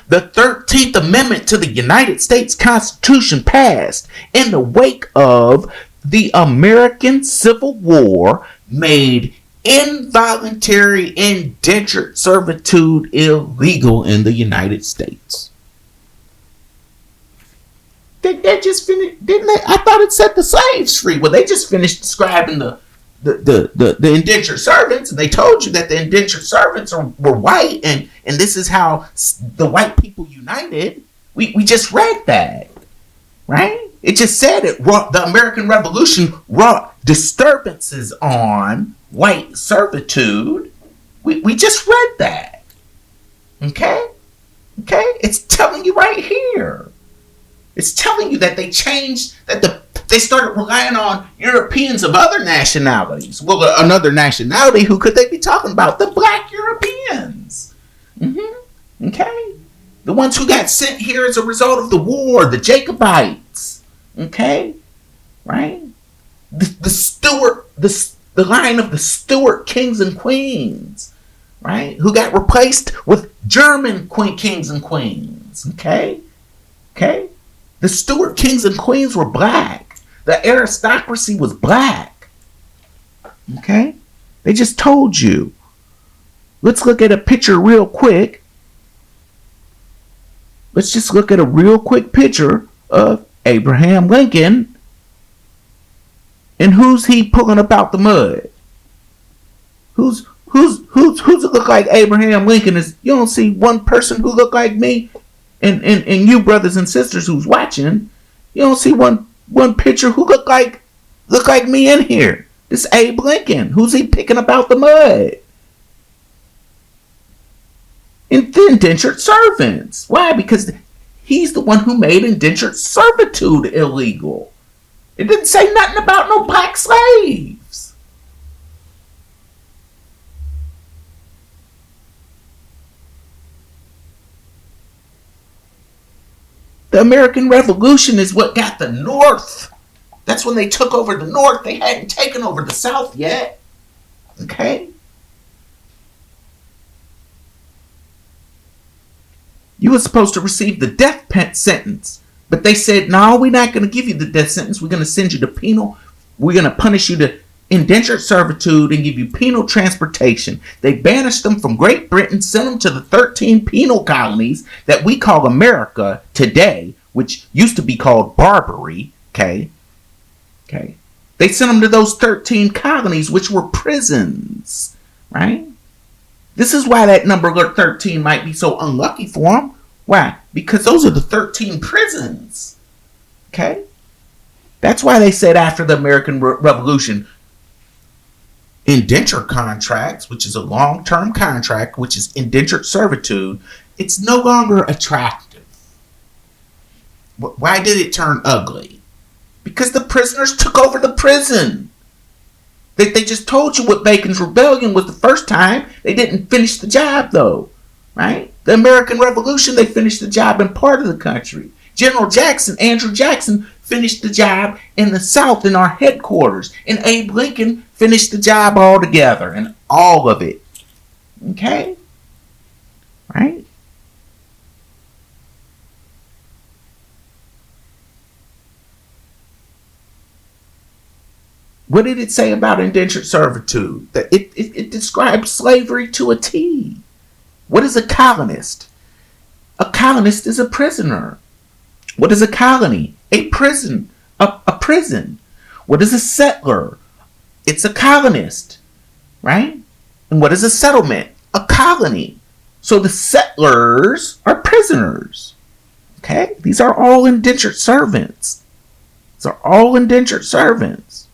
The 13th Amendment to the United States Constitution passed in the wake of the American Civil War made involuntary indentured servitude illegal in the United States. They just finished, didn't they? I thought it set the slaves free. Well, they just finished describing the indentured servants, and they told you that the indentured servants were white, and this is how the white people united. We just read that, right? It just said the American Revolution wrought disturbances on white servitude. We just read that, okay? Okay? It's telling you right here. It's telling you that they changed, that they started relying on Europeans of other nationalities. Well, another nationality, who could they be talking about? The black Europeans. Okay? The ones who got sent here as a result of the war, the Jacobites. Okay? Right? The line of the Stuart kings and queens. Right? Who got replaced with German kings and queens. Okay? Okay? The Stuart kings and queens were black. The aristocracy was black. Okay? They just told you. Let's look at a picture real quick. Let's just look at a real quick picture of Abraham Lincoln. And who's he pulling about the mud? Who's it look like Abraham Lincoln is? You don't see one person who look like me. And you brothers and sisters who's watching, you don't see one picture who look like me in here. This Abe Lincoln. Who's he picking about the mud? And the indentured servants. Why? Because he's the one who made indentured servitude illegal. It didn't say nothing about no black slaves. The American Revolution is what got the North. That's when they took over the North. They hadn't taken over the South yet. Okay? You were supposed to receive the death sentence. But they said, no, we're not going to give you the death sentence. We're going to send you to penal. We're going to punish you to indentured servitude and give you penal transportation. They banished them from Great Britain, sent them to the 13 penal colonies that we call America today, which used to be called Barbary. Okay. They sent them to those 13 colonies, which were prisons. Right? This is why that number 13 might be so unlucky for them. Why? Because those are the 13 prisons. Okay? That's why they said after the American Revolution, indenture contracts, which is a long-term contract, which is indentured servitude, it's no longer attractive. Why did it turn ugly? Because the prisoners took over the prison. They just told you what Bacon's Rebellion was the first time. They didn't finish the job, though. Right? The American Revolution, they finished the job in part of the country. Andrew Jackson, finished the job in the South in our headquarters. And Abe Lincoln finished the job altogether and all of it. Okay? Right? What did it say about indentured servitude? That it describes slavery to a T. What is a colonist? A colonist is a prisoner. What is a colony? A prison. A prison. What is a settler? It's a colonist. Right? And what is a settlement? A colony. So the settlers are prisoners. Okay? These are all indentured servants. These are all indentured servants.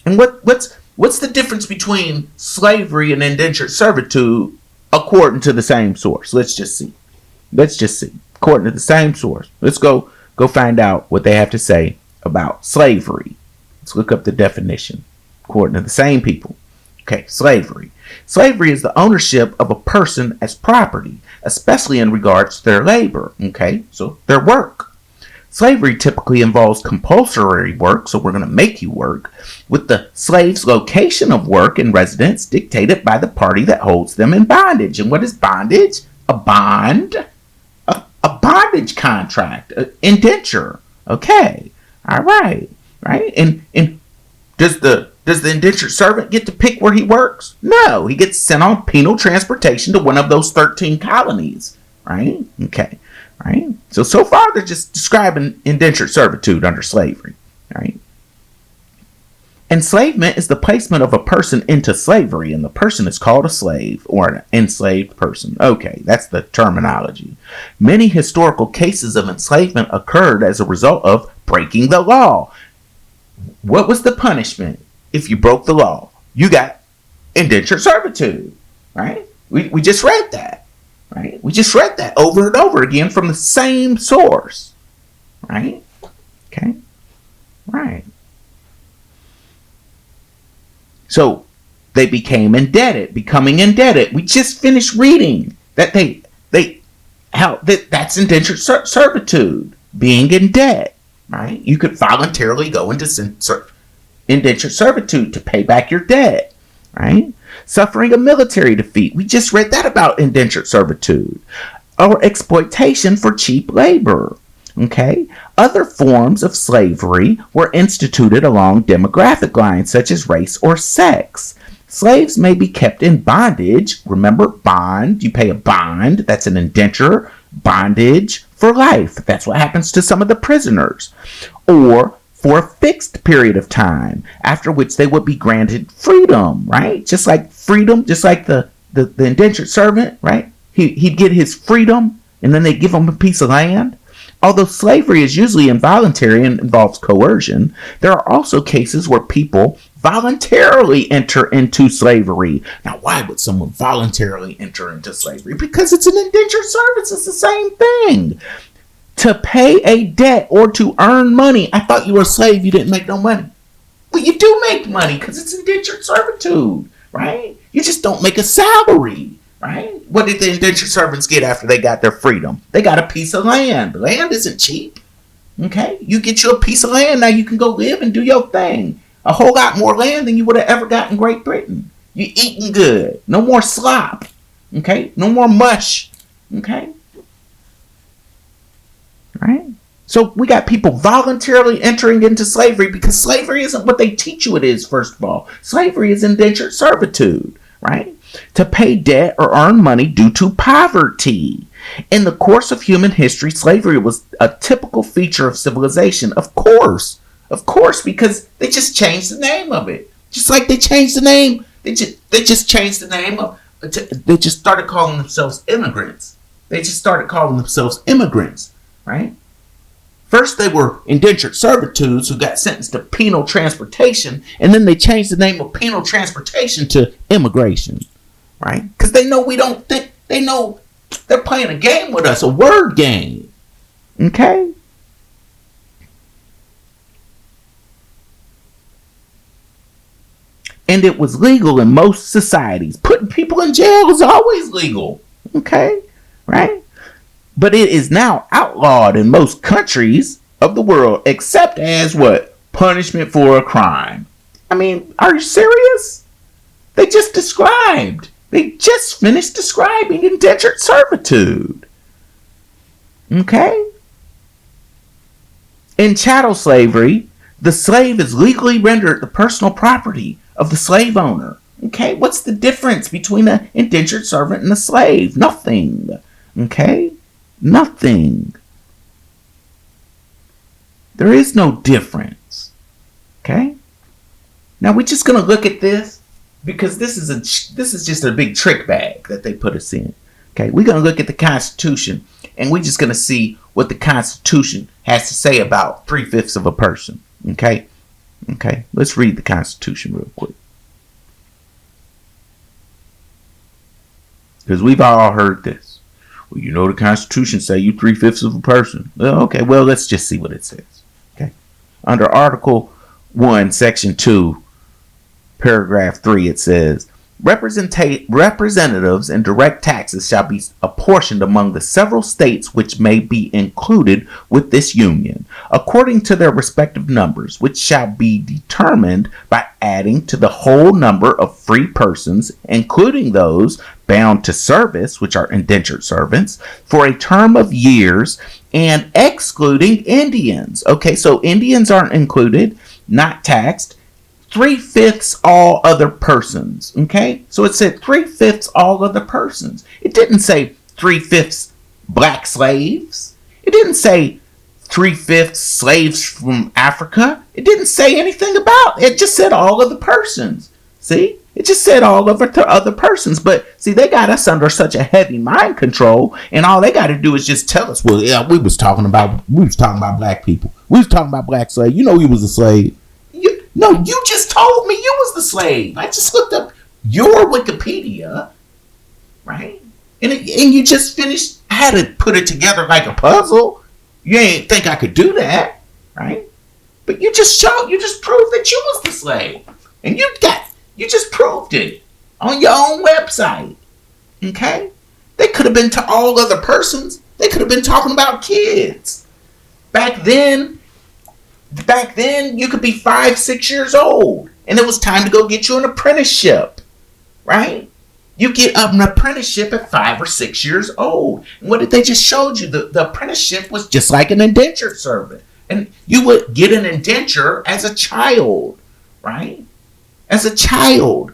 And what's the difference between slavery and indentured servitude according to the same source? Let's just see. According to the same source. Let's go find out what they have to say about slavery. Let's look up the definition. According to the same people. Okay, slavery. Slavery is the ownership of a person as property, especially in regards to their labor. Okay, so their work. Slavery typically involves compulsory work, so we're going to make you work, with the slave's location of work and residence dictated by the party that holds them in bondage. And what is bondage? A bond. A bondage contract. An indenture. Okay. All right. Right? And does the indentured servant get to pick where he works? No. He gets sent on penal transportation to one of those 13 colonies. Right? Okay. Right? So far they're just describing indentured servitude under slavery. Right? Enslavement is the placement of a person into slavery, and the person is called a slave or an enslaved person. Okay, that's the terminology. Many historical cases of enslavement occurred as a result of breaking the law. What was the punishment if you broke the law? You got indentured servitude. Right? We just read that. right? We just read that over and over again from the same source, right? Okay, right. So they became indebted, becoming indebted. We just finished reading that that's indentured servitude, being in debt, right? You could voluntarily go into indentured servitude to pay back your debt, right? Suffering a military defeat. We just read that about indentured servitude. Or exploitation for cheap labor. Okay? Other forms of slavery were instituted along demographic lines such as race or sex. Slaves may be kept in bondage. Remember, bond. You pay a bond. That's an indenture. Bondage for life. That's what happens to some of the prisoners. Or for a fixed period of time, after which they would be granted freedom, right? Just like freedom, just like the indentured servant, right? He'd get his freedom, and then they give him a piece of land. Although slavery is usually involuntary and involves coercion, there are also cases where people voluntarily enter into slavery. Now, why would someone voluntarily enter into slavery? Because it's an indentured service. It's the same thing. To pay a debt or to earn money. I thought you were a slave. You didn't make no money. Well, you do make money because it's indentured servitude, right? You just don't make a salary, right? What did the indentured servants get after they got their freedom? They got a piece of land. Land isn't cheap, okay? You get you a piece of land, now you can go live and do your thing. A whole lot more land than you would have ever got in Great Britain. You're eating good. No more slop, okay? No more mush, okay? Right? So we got people voluntarily entering into slavery because slavery isn't what they teach you it is, first of all. Slavery is indentured servitude, right? To pay debt or earn money due to poverty. In the course of human history, slavery was a typical feature of civilization. Of course, because they just changed the name of it. Just like they changed the name, they just changed the name of, they just started calling themselves immigrants. Right? First, they were indentured servitudes who got sentenced to penal transportation, and then they changed the name of penal transportation to immigration, right? Because they know we don't think, they know they're playing a game with us, a word game, okay? And it was legal in most societies. Putting people in jail is always legal, okay? Right? But it is now outlawed in most countries of the world, except as what? Punishment for a crime. I mean, are you serious? They just finished describing indentured servitude. Okay? In chattel slavery, the slave is legally rendered the personal property of the slave owner. Okay? What's the difference between an indentured servant and a slave? Nothing. Okay? Nothing. There is no difference. Okay? Now we're just going to look at this because this is just a big trick bag that they put us in. Okay? We're going to look at the Constitution and we're just going to see what the Constitution has to say about 3/5 of a person. Okay? Okay? Let's read the Constitution real quick. Because we've all heard this. Well, you know the Constitution say you 3/5 of a person. Well, okay, well, let's just see what it says. Okay. Under Article 1, Section 2, Paragraph 3, it says, representatives and direct taxes shall be apportioned among the several states which may be included with this union, according to their respective numbers, which shall be determined by adding to the whole number of free persons, including those bound to service, which are indentured servants, for a term of years, and excluding Indians. Okay, so Indians aren't included, not taxed. 3/5 all other persons. Okay, so it said 3/5 all other persons. It didn't say 3/5 black slaves. It didn't say 3/5 slaves from Africa. It didn't say anything about it. It just said all other persons. See, it just said all of the other persons. But see, they got us under such a heavy mind control, and all they got to do is just tell us, well, yeah, we was talking about black people. We was talking about black slaves. You know, he was a slave. No, you just told me you was the slave. I just looked up your Wikipedia, right? And you just finished. I had to put it together like a puzzle. You ain't think I could do that, right? But you just proved that you was the slave. And you just proved it on your own website. Okay? They could have been to all other persons. They could have been talking about kids. Back then, you could be 5, 6 years old. And it was time to go get you an apprenticeship. Right? You get an apprenticeship at 5 or 6 years old. And what did they just showed you? The apprenticeship was just like an indentured servant. And you would get an indenture as a child. Right? As a child.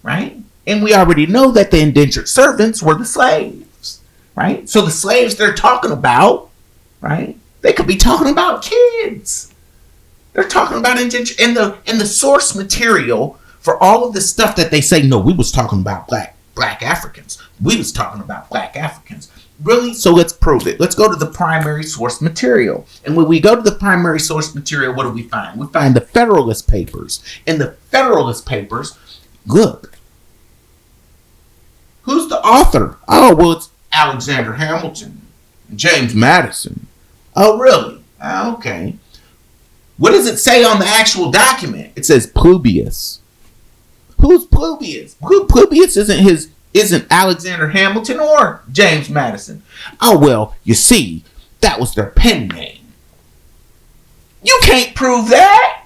Right? And we already know that the indentured servants were the slaves. Right? So the slaves they're talking about, right? They could be talking about kids. They're talking about indenture. And the source material for all of the stuff that they say, no, we was talking about black Africans. We was talking about black Africans. Really? So let's prove it. Let's go to the primary source material. And when we go to the primary source material, what do we find? We find the Federalist Papers. In the Federalist Papers, look. Who's the author? Oh, well, it's Alexander Hamilton. James Madison. Oh, really? Okay. What does it say on the actual document? It says Publius. Who's Publius? Publius isn't Alexander Hamilton or James Madison. Oh, well, you see, that was their pen name. You can't prove that.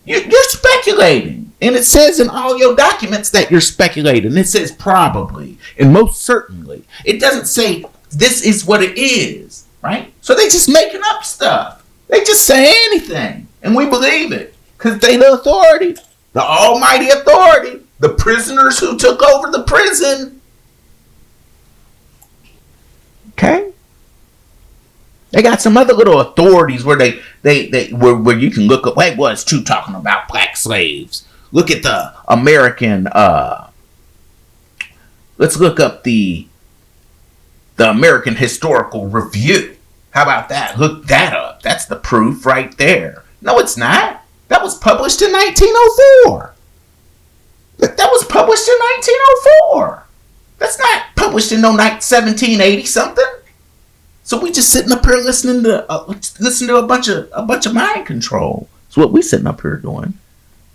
You're speculating. And it says in all your documents that you're speculating. It says probably and most certainly. It doesn't say this is what it is, right? So they just making up stuff. They just say anything. And we believe it. Because they the authority. The almighty authority. The prisoners who took over the prison. Okay? They got some other little authorities where where you can look up. Wait, well, it's too talking about black slaves. Look at the American. Let's look up the American Historical Review. How about that? Look that up. That's the proof right there. No, it's not. That was published in 1904. That was published in 1904. That's not published in 1780 something. So we just sitting up here listening to a bunch of mind control. That's what we sitting up here doing.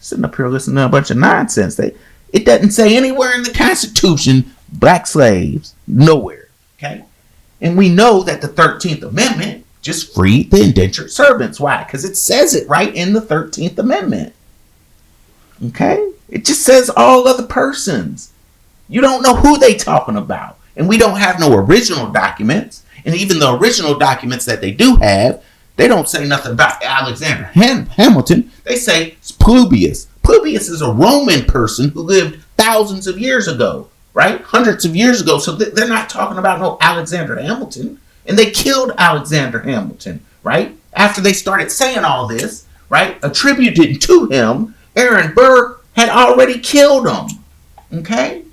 Sitting up here listening to a bunch of nonsense. It doesn't say anywhere in the Constitution black slaves. Nowhere. Okay? And we know that the 13th Amendment just freed the indentured servants. Why? Because it says it right in the 13th Amendment. Okay? It just says all other persons. You don't know who they talking about. And we don't have no original documents. And even the original documents that they do have, they don't say nothing about Alexander Hamilton. They say it's Publius. Publius is a Roman person who lived thousands of years ago, right? Hundreds of years ago. So they're not talking about no Alexander Hamilton. And they killed Alexander Hamilton, right? After they started saying all this, right? Attributed to him, Aaron Burr had already killed him. Okay?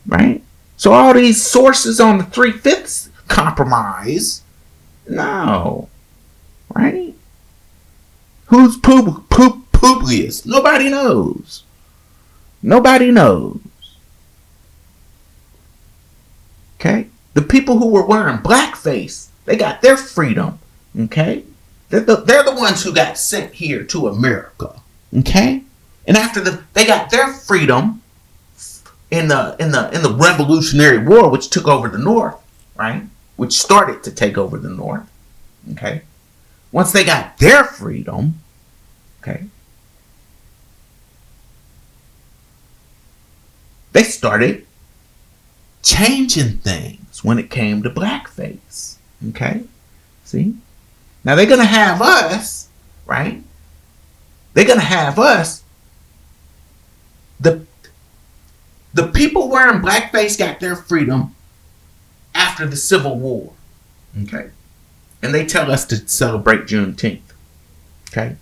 Right? So all these sources on the 3/5 compromise, no. Right? Who's Publius? Nobody knows. Nobody knows. Okay? The people who were wearing blackface, they got their freedom. Okay? They're the ones who got sent here to America. Okay? And after they got their freedom in the Revolutionary War, which took over the North, right? Which started to take over the North. Okay? Once they got their freedom, okay, they started changing things when it came to blackface. Okay? See? Now they're going to have us, right? They're going to have us. The people wearing blackface got their freedom after the Civil War. Okay? And they tell us to celebrate Juneteenth. Okay?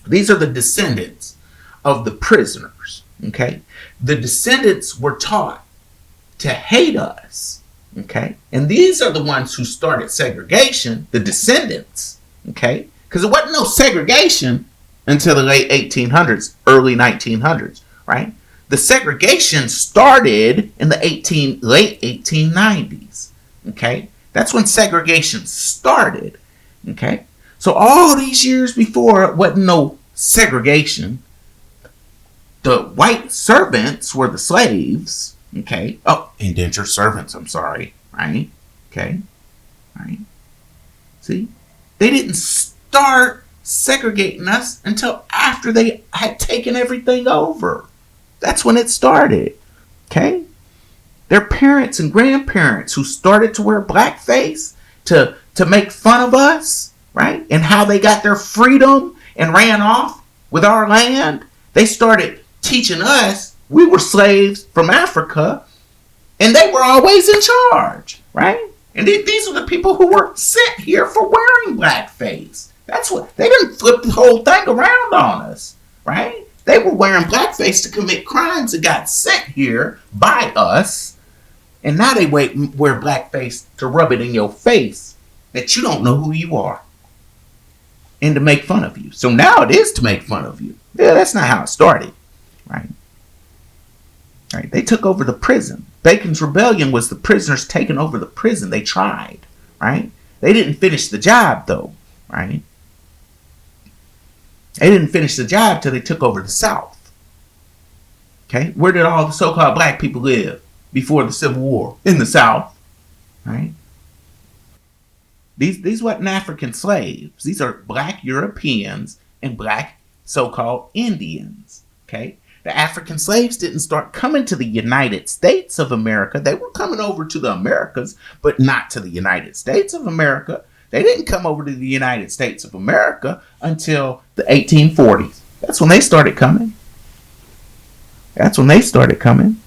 These are the descendants of the prisoners. Okay? The descendants were taught to hate us. Okay? And these are the ones who started segregation, the descendants. Okay? Because there wasn't no segregation until the late 1800s, early 1900s. Right? the segregation started in the late 1890s. Okay? That's when segregation started. Okay? So all these years before, it wasn't no segregation. The white servants were the slaves. Okay? Oh, indentured servants, I'm sorry. Right? Okay? Right? See? They didn't start segregating us until after they had taken everything over. That's when it started. Okay? Their parents and grandparents who started to wear blackface to make fun of us, right? And how they got their freedom and ran off with our land. They started teaching us we were slaves from Africa and they were always in charge, right? And these are the people who were sent here for wearing blackface. That's what, they didn't flip the whole thing around on us, right? They were wearing blackface to commit crimes that got sent here by us. And now they wear blackface to rub it in your face that you don't know who you are. And to make fun of you. So now it is to make fun of you. Yeah, that's not how it started, right? Right? They took over the prison. Bacon's Rebellion was the prisoners taking over the prison. They tried, right? They didn't finish the job, though, right? They didn't finish the job till they took over the South. Okay? Where did all the so-called black people live before the Civil War? In the South, right? These weren't African slaves. These are black Europeans and black so-called Indians, okay? The African slaves didn't start coming to the United States of America. They were coming over to the Americas, but not to the United States of America. They didn't come over to the United States of America until the 1840s. That's when they started coming. That's when they started coming.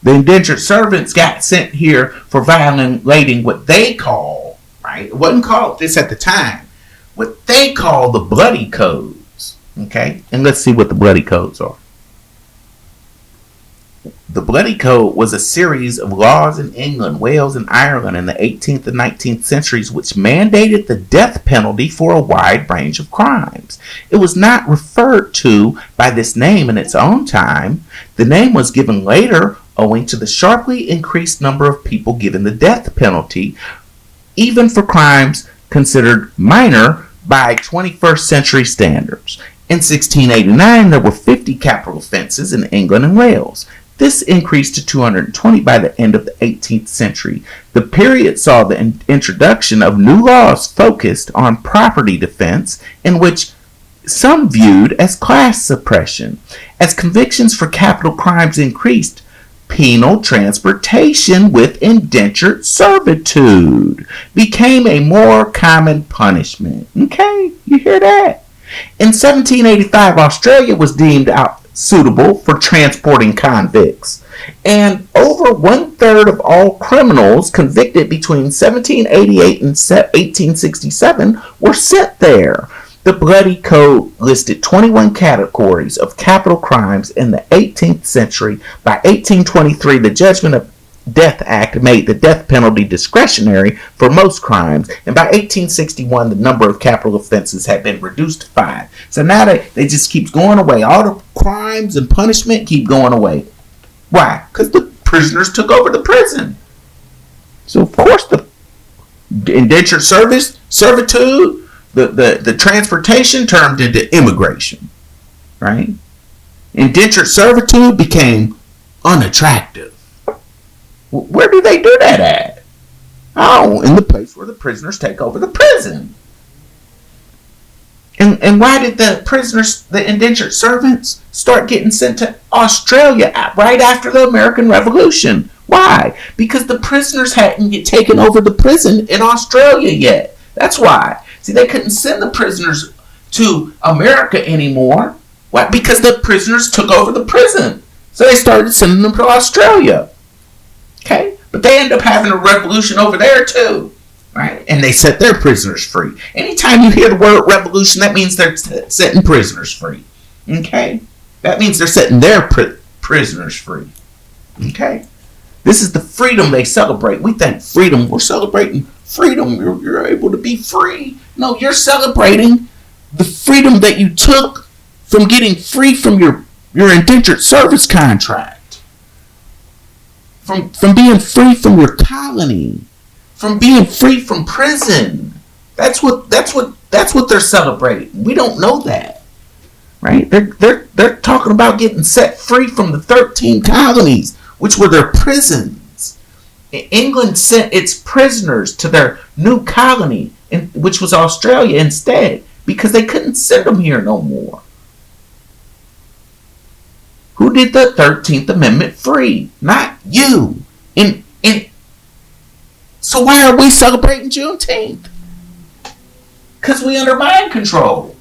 The indentured servants got sent here for violating what they call, right? It wasn't called this at the time. What they call the bloody codes. Okay? And let's see what the bloody codes are. The Bloody Code was a series of laws in England, Wales, and Ireland in the 18th and 19th centuries which mandated the death penalty for a wide range of crimes. It was not referred to by this name in its own time. The name was given later owing to the sharply increased number of people given the death penalty, even for crimes considered minor by 21st century standards. In 1689, there were 50 capital offenses in England and Wales. This increased to 220 by the end of the 18th century. The period saw the introduction of new laws focused on property defense, in which some viewed as class suppression. As convictions for capital crimes increased, penal transportation with indentured servitude became a more common punishment. Okay, you hear that? In 1785, Australia was deemed suitable for transporting convicts, and over 1/3 of all criminals convicted between 1788 and 1867 were sent there. The Bloody Code listed 21 categories of capital crimes in the 18th century. By 1823, the Judgment of Death Act made the death penalty discretionary for most crimes, and by 1861 the number of capital offenses had been reduced to 5. So now they just keep going away. All the crimes and punishment keep going away. Why? Because the prisoners took over the prison. So of course the indentured servitude, the transportation turned into immigration, right? Indentured servitude became unattractive. Where do they do that at? Oh, in the place where the prisoners take over the prison. And why did the prisoners, the indentured servants, start getting sent to Australia right after the American Revolution? Why? Because the prisoners hadn't taken over the prison in Australia yet. That's why. See, they couldn't send the prisoners to America anymore. Why? Because the prisoners took over the prison. So they started sending them to Australia. Okay? But they end up having a revolution over there too. Right? And they set their prisoners free. Anytime you hear the word revolution, that means they're setting prisoners free. Okay? That means they're setting their prisoners free. Okay? This is the freedom they celebrate. We think freedom, we're celebrating freedom. You're able to be free. No, you're celebrating the freedom that you took from getting free from your your indentured service contract, from being free from your colony, from being free from prison. That's what they're celebrating. We don't know that, right? They're talking about getting set free from the 13 colonies, which were their prisons. England sent its prisoners to their new colony, which was Australia, instead, because they couldn't send them here no more. Who did the 13th Amendment free? Not you. So why are we celebrating Juneteenth? Because we under mind control.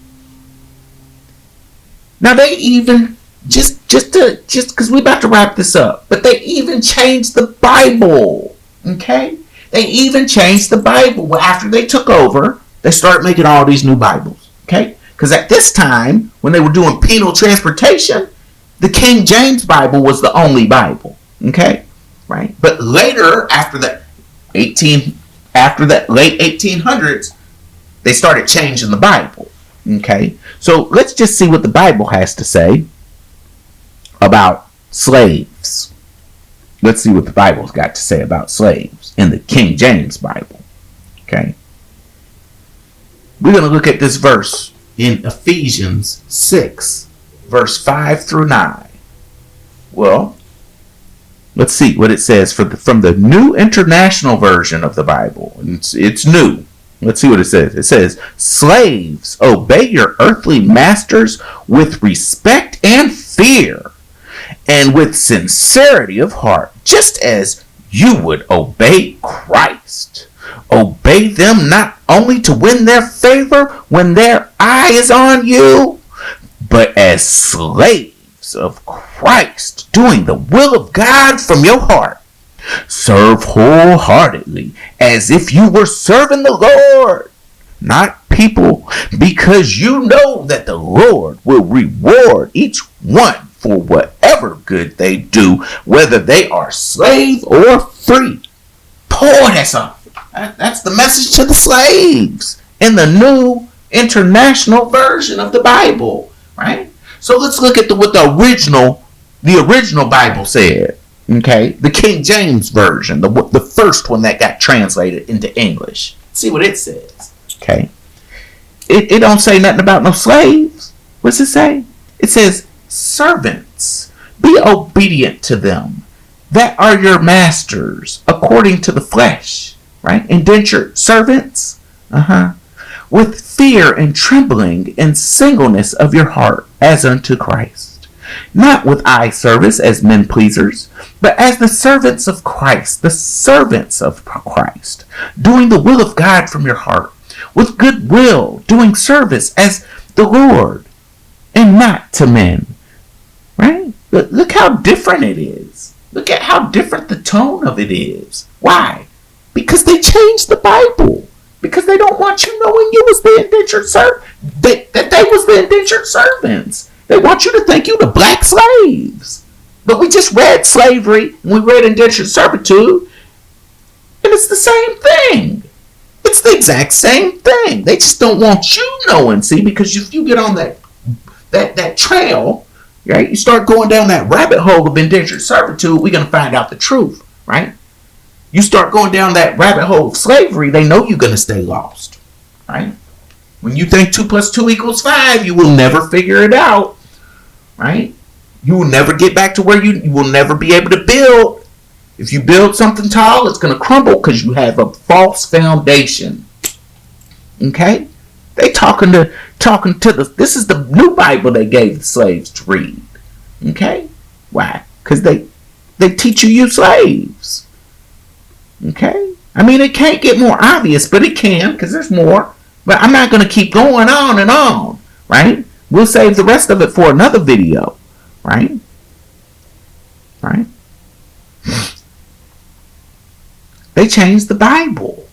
Now they even, just because we about to wrap this up, but they even changed the Bible. Okay? They even changed the Bible. After they took over, they started making all these new Bibles. Okay? Because at this time, when they were doing penal transportation, the King James Bible was the only Bible. Okay? Right? But later, after the late 1800s, they started changing the Bible. Okay? So let's just see what the Bible has to say about slaves. Let's see what the Bible's got to say about slaves in the King James Bible. Okay? We're going to look at this verse in Ephesians 6, verse 5 through 9. Well, let's see what it says from the New International Version of the Bible. It's new. Let's see what it says. It says, slaves, obey your earthly masters with respect and fear, and with sincerity of heart, just as you would obey Christ. Obey them not only to win their favor when their eye is on you, but as slaves of Christ, doing the will of God from your heart. Serve wholeheartedly, as if you were serving the Lord, not people, because you know that the Lord will reward each one for whatever good they do, whether they are slave or free. Boy, that's the message to the slaves in the New International Version of the Bible, right? So let's look at what the original Bible said. Okay, the King James Version, the first one that got translated into English. See what it says. Okay, it don't say nothing about no slaves. What's it say? It says, servants, be obedient to them that are your masters according to the flesh. Right, indentured servants. With fear and trembling and singleness of your heart, as unto Christ. Not with eye service as men pleasers, but as the servants of Christ, doing the will of God from your heart, with good will, doing service as the Lord, and not to men. Right? But look how different it is. Look at how different the tone of it is. Why? Because they changed the Bible. Because they don't want you knowing you was the indentured servant. That they was the indentured servants. They want you to think you the black slaves. But we just read slavery and we read indentured servitude. And it's the same thing. It's the exact same thing. They just don't want you knowing, see, because if you get on that trail, right, you start going down that rabbit hole of indentured servitude, we're going to find out the truth, right? You start going down that rabbit hole of slavery, they know you're going to stay lost, right? When you think 2 + 2 = 5, you will never figure it out, right? You will never get back to where you will never be able to build. If you build something tall, it's going to crumble because you have a false foundation. Okay? They talking to this is the new Bible they gave the slaves to read. Okay? Why? Because they teach you slaves. Okay? I mean, it can't get more obvious, but it can, because there's more. But I'm not going to keep going on and on, right? We'll save the rest of it for another video, right? Right? They changed the Bible.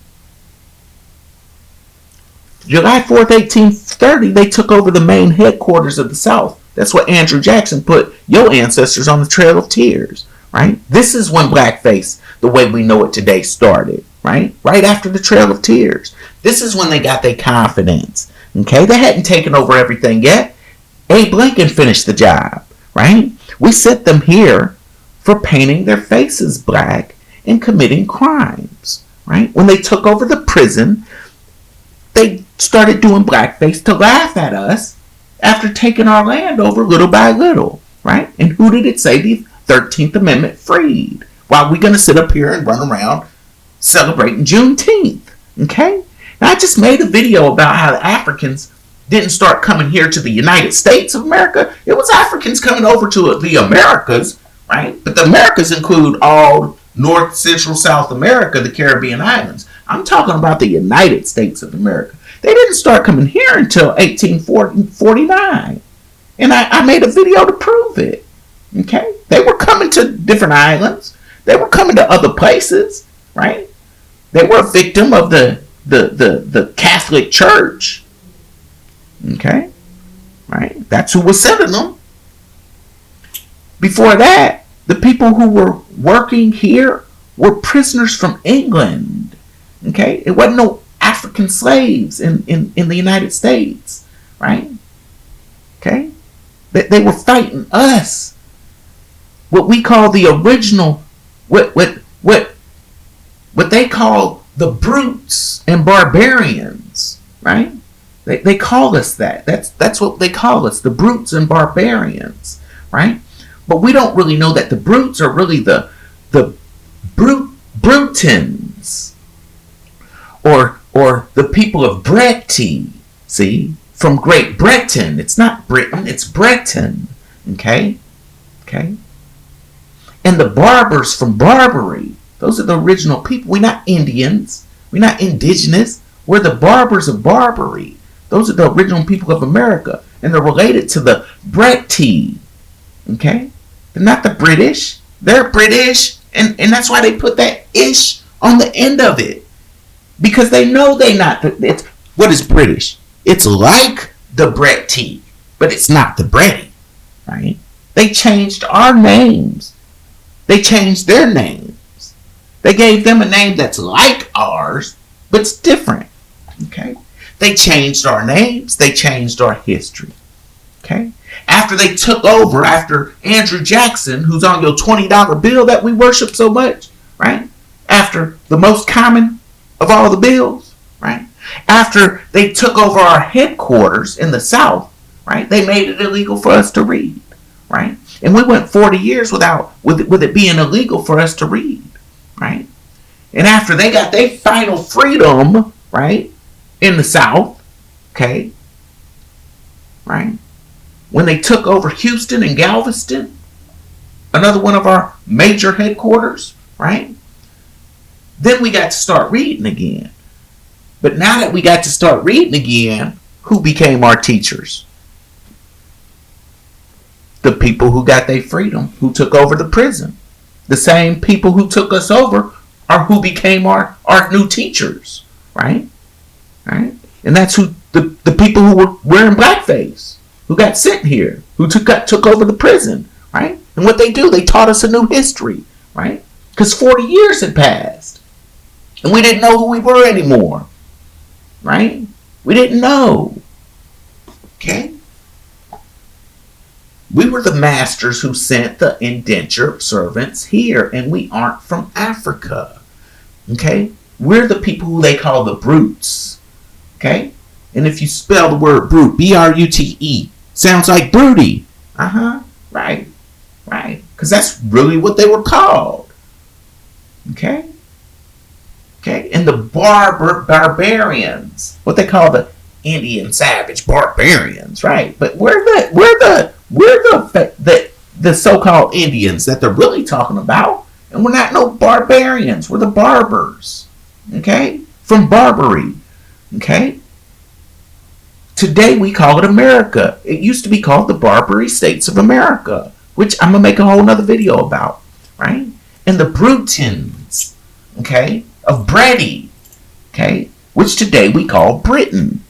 July 4th, 1830, they took over the main headquarters of the South. That's what Andrew Jackson put your ancestors on the Trail of Tears, right? This is when blackface, the way we know it today, started, right? Right after the Trail of Tears. This is when they got their confidence, okay? They hadn't taken over everything yet. Abe Lincoln finished the job, right? We sent them here for painting their faces black and committing crimes, right? When they took over the prison, they started doing blackface to laugh at us after taking our land over little by little, right? And who did it say the 13th Amendment freed? Why are we going to sit up here and run around celebrating Juneteenth? Okay? Now, I just made a video about how the Africans didn't start coming here to the United States of America. It was Africans coming over to the Americas, right? But the Americas include all North, Central, South America, the Caribbean islands. I'm talking about the United States of America. They didn't start coming here until 1849. And I made a video to prove it. Okay? They were coming to different islands. They were coming to other places, right? They were a victim of the Catholic Church. Okay? Right? That's who was sending them. Before that, the people who were working here were prisoners from England. Okay? It wasn't no African slaves in the United States. Right? Okay? They were fighting us. What we call the original, what they call the brutes and barbarians, right? They call us that. That's what they call us, the brutes and barbarians, right? But we don't really know that the brutes are really the Britons, or the people of Bretty. See, from Great Britain. It's not Britain, it's Breton. Okay? Okay? And the Barbers from Barbary. Those are the original people. We're not Indians. We're not indigenous. We're the Barbers of Barbary. Those are the original people of America. And they're related to the Bretty. Okay? They're not the British. They're British. And that's why they put that ish on the end of it. Because they know they're not. What is British? It's like the Bretty, but it's not the Bretty, right? They changed our names. They changed their names. They gave them a name that's like ours, but it's different, okay? They changed our names. They changed our history, okay? After they took over, after Andrew Jackson, who's on your $20 bill that we worship so much, right? After the most common of all the bills, right? After they took over our headquarters in the South, right? They made it illegal for us to read, right? And we went 40 years with it being illegal for us to read, right? And after they got their final freedom, right, in the South, okay, right? When they took over Houston and Galveston, another one of our major headquarters, right? Then we got to start reading again. But now that we got to start reading again, who became our teachers? The people who got their freedom, who took over the prison. The same people who took us over are who became our new teachers, right? Right? And that's who the people who were wearing blackface, who got sent here, who took over the prison, right? And what they do, they taught us a new history, right? Because 40 years had passed, and we didn't know who we were anymore. Right? We didn't know. Okay? We were the masters who sent the indentured servants here, and we aren't from Africa. Okay? We're the people who they call the brutes. Okay? And if you spell the word brute, B-R-U-T-E, sounds like broody. Right. Right. Because that's really what they were called. Okay? Okay, and the barbarians, what they call the Indian savage barbarians, right? But we're the so-called Indians that they're really talking about, and we're not no barbarians. We're the barbers, okay, from Barbary, okay. Today we call it America. It used to be called the Barbary States of America, which I'm gonna make a whole nother video about, right? And the Britons, okay, of Bretty, okay, which today we call Britain.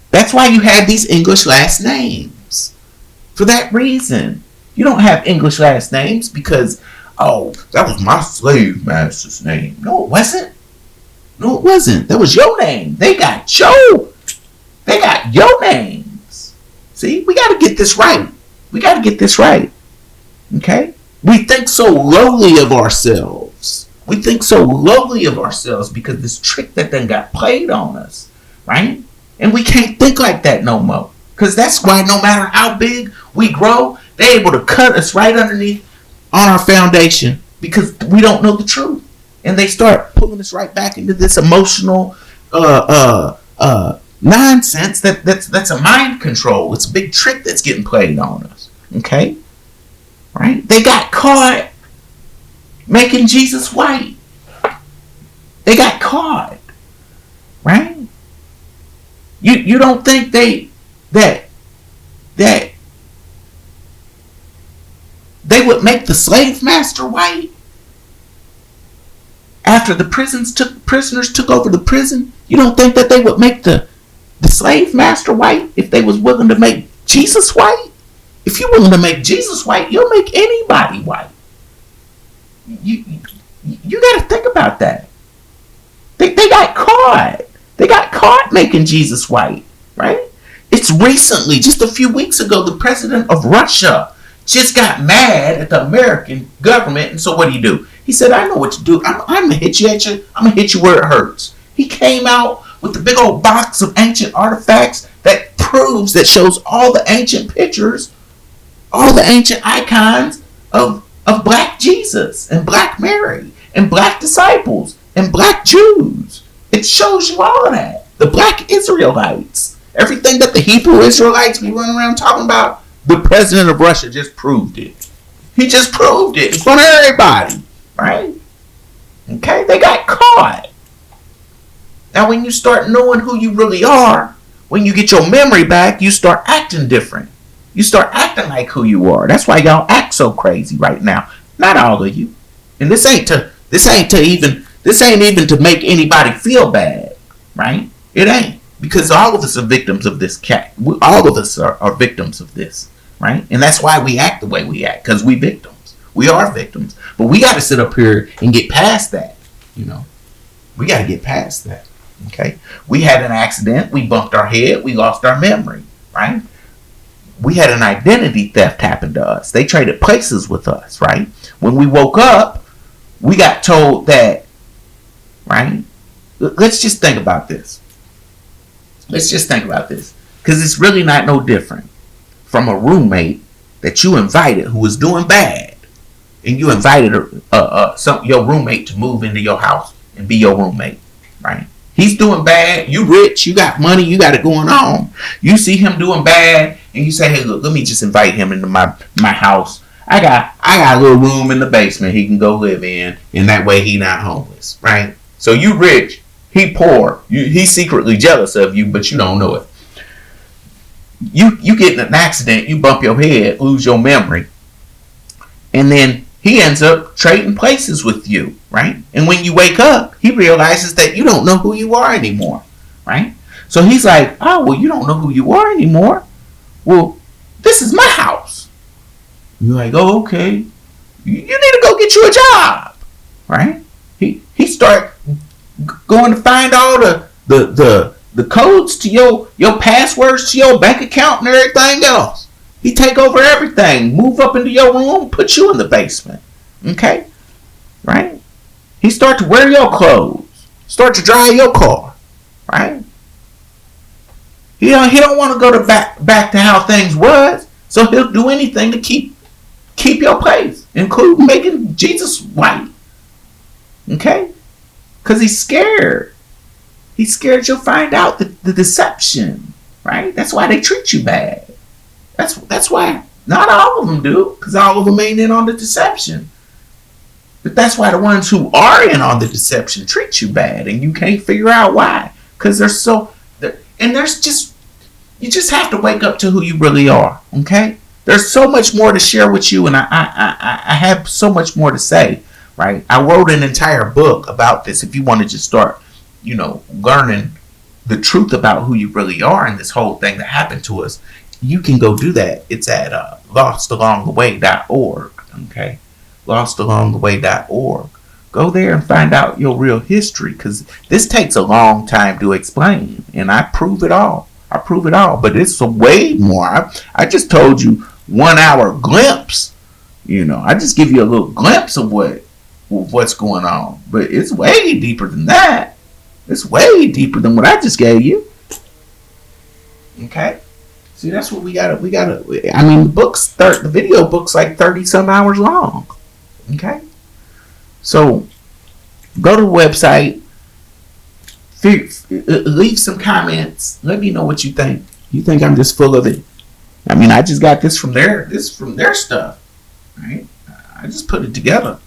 That's why you have these English last names. For that reason. You don't have English last names because, oh, that was my slave master's name. No, it wasn't. No, it wasn't. That was your name. They got your names. See, we got to get this right. We got to get this right. Okay? We think so lowly of ourselves. We think so lowly of ourselves because this trick that then got played on us, right? And we can't think like that no more. Because that's why no matter how big we grow, they're able to cut us right underneath on our foundation because we don't know the truth. And they start pulling us right back into this emotional nonsense that's a mind control. It's a big trick that's getting played on us. Okay? Right? They got caught making Jesus white. They got caught. Right? You don't think that they would make the slave master white? After the prisoners took over the prison, you don't think that they would make the slave master white if they was willing to make Jesus white? If you're willing to make Jesus white, you'll make anybody white. You got to think about that. They got caught. They got caught making Jesus white, right? It's recently, just a few weeks ago, the president of Russia just got mad at the American government. And so what do? He said, I know what to do. I'm going to hit you at you. I'm going to hit you where it hurts. He came out with the big old box of ancient artifacts that shows all the ancient pictures, all the ancient icons of black Jesus and black Mary and black disciples and black Jews. It shows you all of that. The black Israelites. Everything that the Hebrew Israelites be running around talking about, the president of Russia just proved it. He just proved it in front of everybody. Right? Okay? They got caught. Now when you start knowing who you really are, when you get your memory back, you start acting different. You start acting like who you are. That's why y'all act so crazy right now. Not all of you. And this ain't even to make anybody feel bad. Right? It ain't. Because all of us are victims of this cat. All of us are victims of this. Right? And that's why we act the way we act. Because we victims. We are victims. But we got to sit up here and get past that. You know. We got to get past that. Okay? We had an accident. We bumped our head. We lost our memory. Right? We had an identity theft happen to us. They traded places with us. Right? When we woke up, we got told that. Right? Let's just think about this. Let's just think about this. Because it's really not no different from a roommate that you invited who was doing bad. And you invited your roommate to move into your house and be your roommate. Right? He's doing bad. You rich. You got money. You got it going on. You see him doing bad. And you say, hey, look, let me just invite him into my house. I got a little room in the basement he can go live in. And that way he not homeless. Right? So you rich. He poor. He's secretly jealous of you, but you don't know it. You get in an accident, you bump your head, lose your memory, and then he ends up trading places with you, right? And when you wake up, he realizes that you don't know who you are anymore, right? So he's like, oh, well, you don't know who you are anymore. Well, this is my house. You're like, oh, okay. You need to go get you a job, right? He start going to find all the codes to your passwords to your bank account and everything else. He take over everything, move up into your room, put you in the basement. Okay? Right? He start to wear your clothes, start to drive your car. Right? He don't want to go to back to how things was, so he'll do anything to keep your place, including making Jesus white. Okay? Because he's scared. He's scared you'll find out the deception. Right? That's why they treat you bad. That's why. Not all of them do. Because all of them ain't in on the deception. But that's why the ones who are in on the deception treat you bad. And you can't figure out why. Because you just have to wake up to who you really are. Okay? There's so much more to share with you. And I have so much more to say. Right? I wrote an entire book about this. If you want to just start, learning the truth about who you really are and this whole thing that happened to us, you can go do that. It's at lostalongtheway.org. Okay? lostalongtheway.org. Go there and find out your real history, because this takes a long time to explain. And I prove it all. But it's a way more. I just told you 1 hour glimpse. I just give you a little glimpse of what's going on. But it's way deeper than that. It's way deeper than what I just gave you. Okay? See, that's what we gotta. I mean, the video book's like 30 some hours long. Okay? So, go to the website, leave some comments. Let me know what you think. You think I'm just full of it? I mean, I just got this from their stuff, right? I just put it together.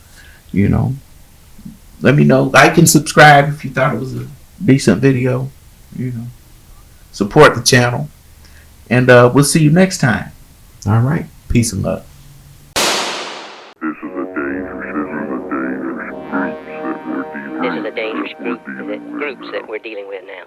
Let me know. Like and subscribe if you thought it was a decent video. Support the channel, and we'll see you next time. All right, peace and love. This is a dangerous groups that we're dealing with now.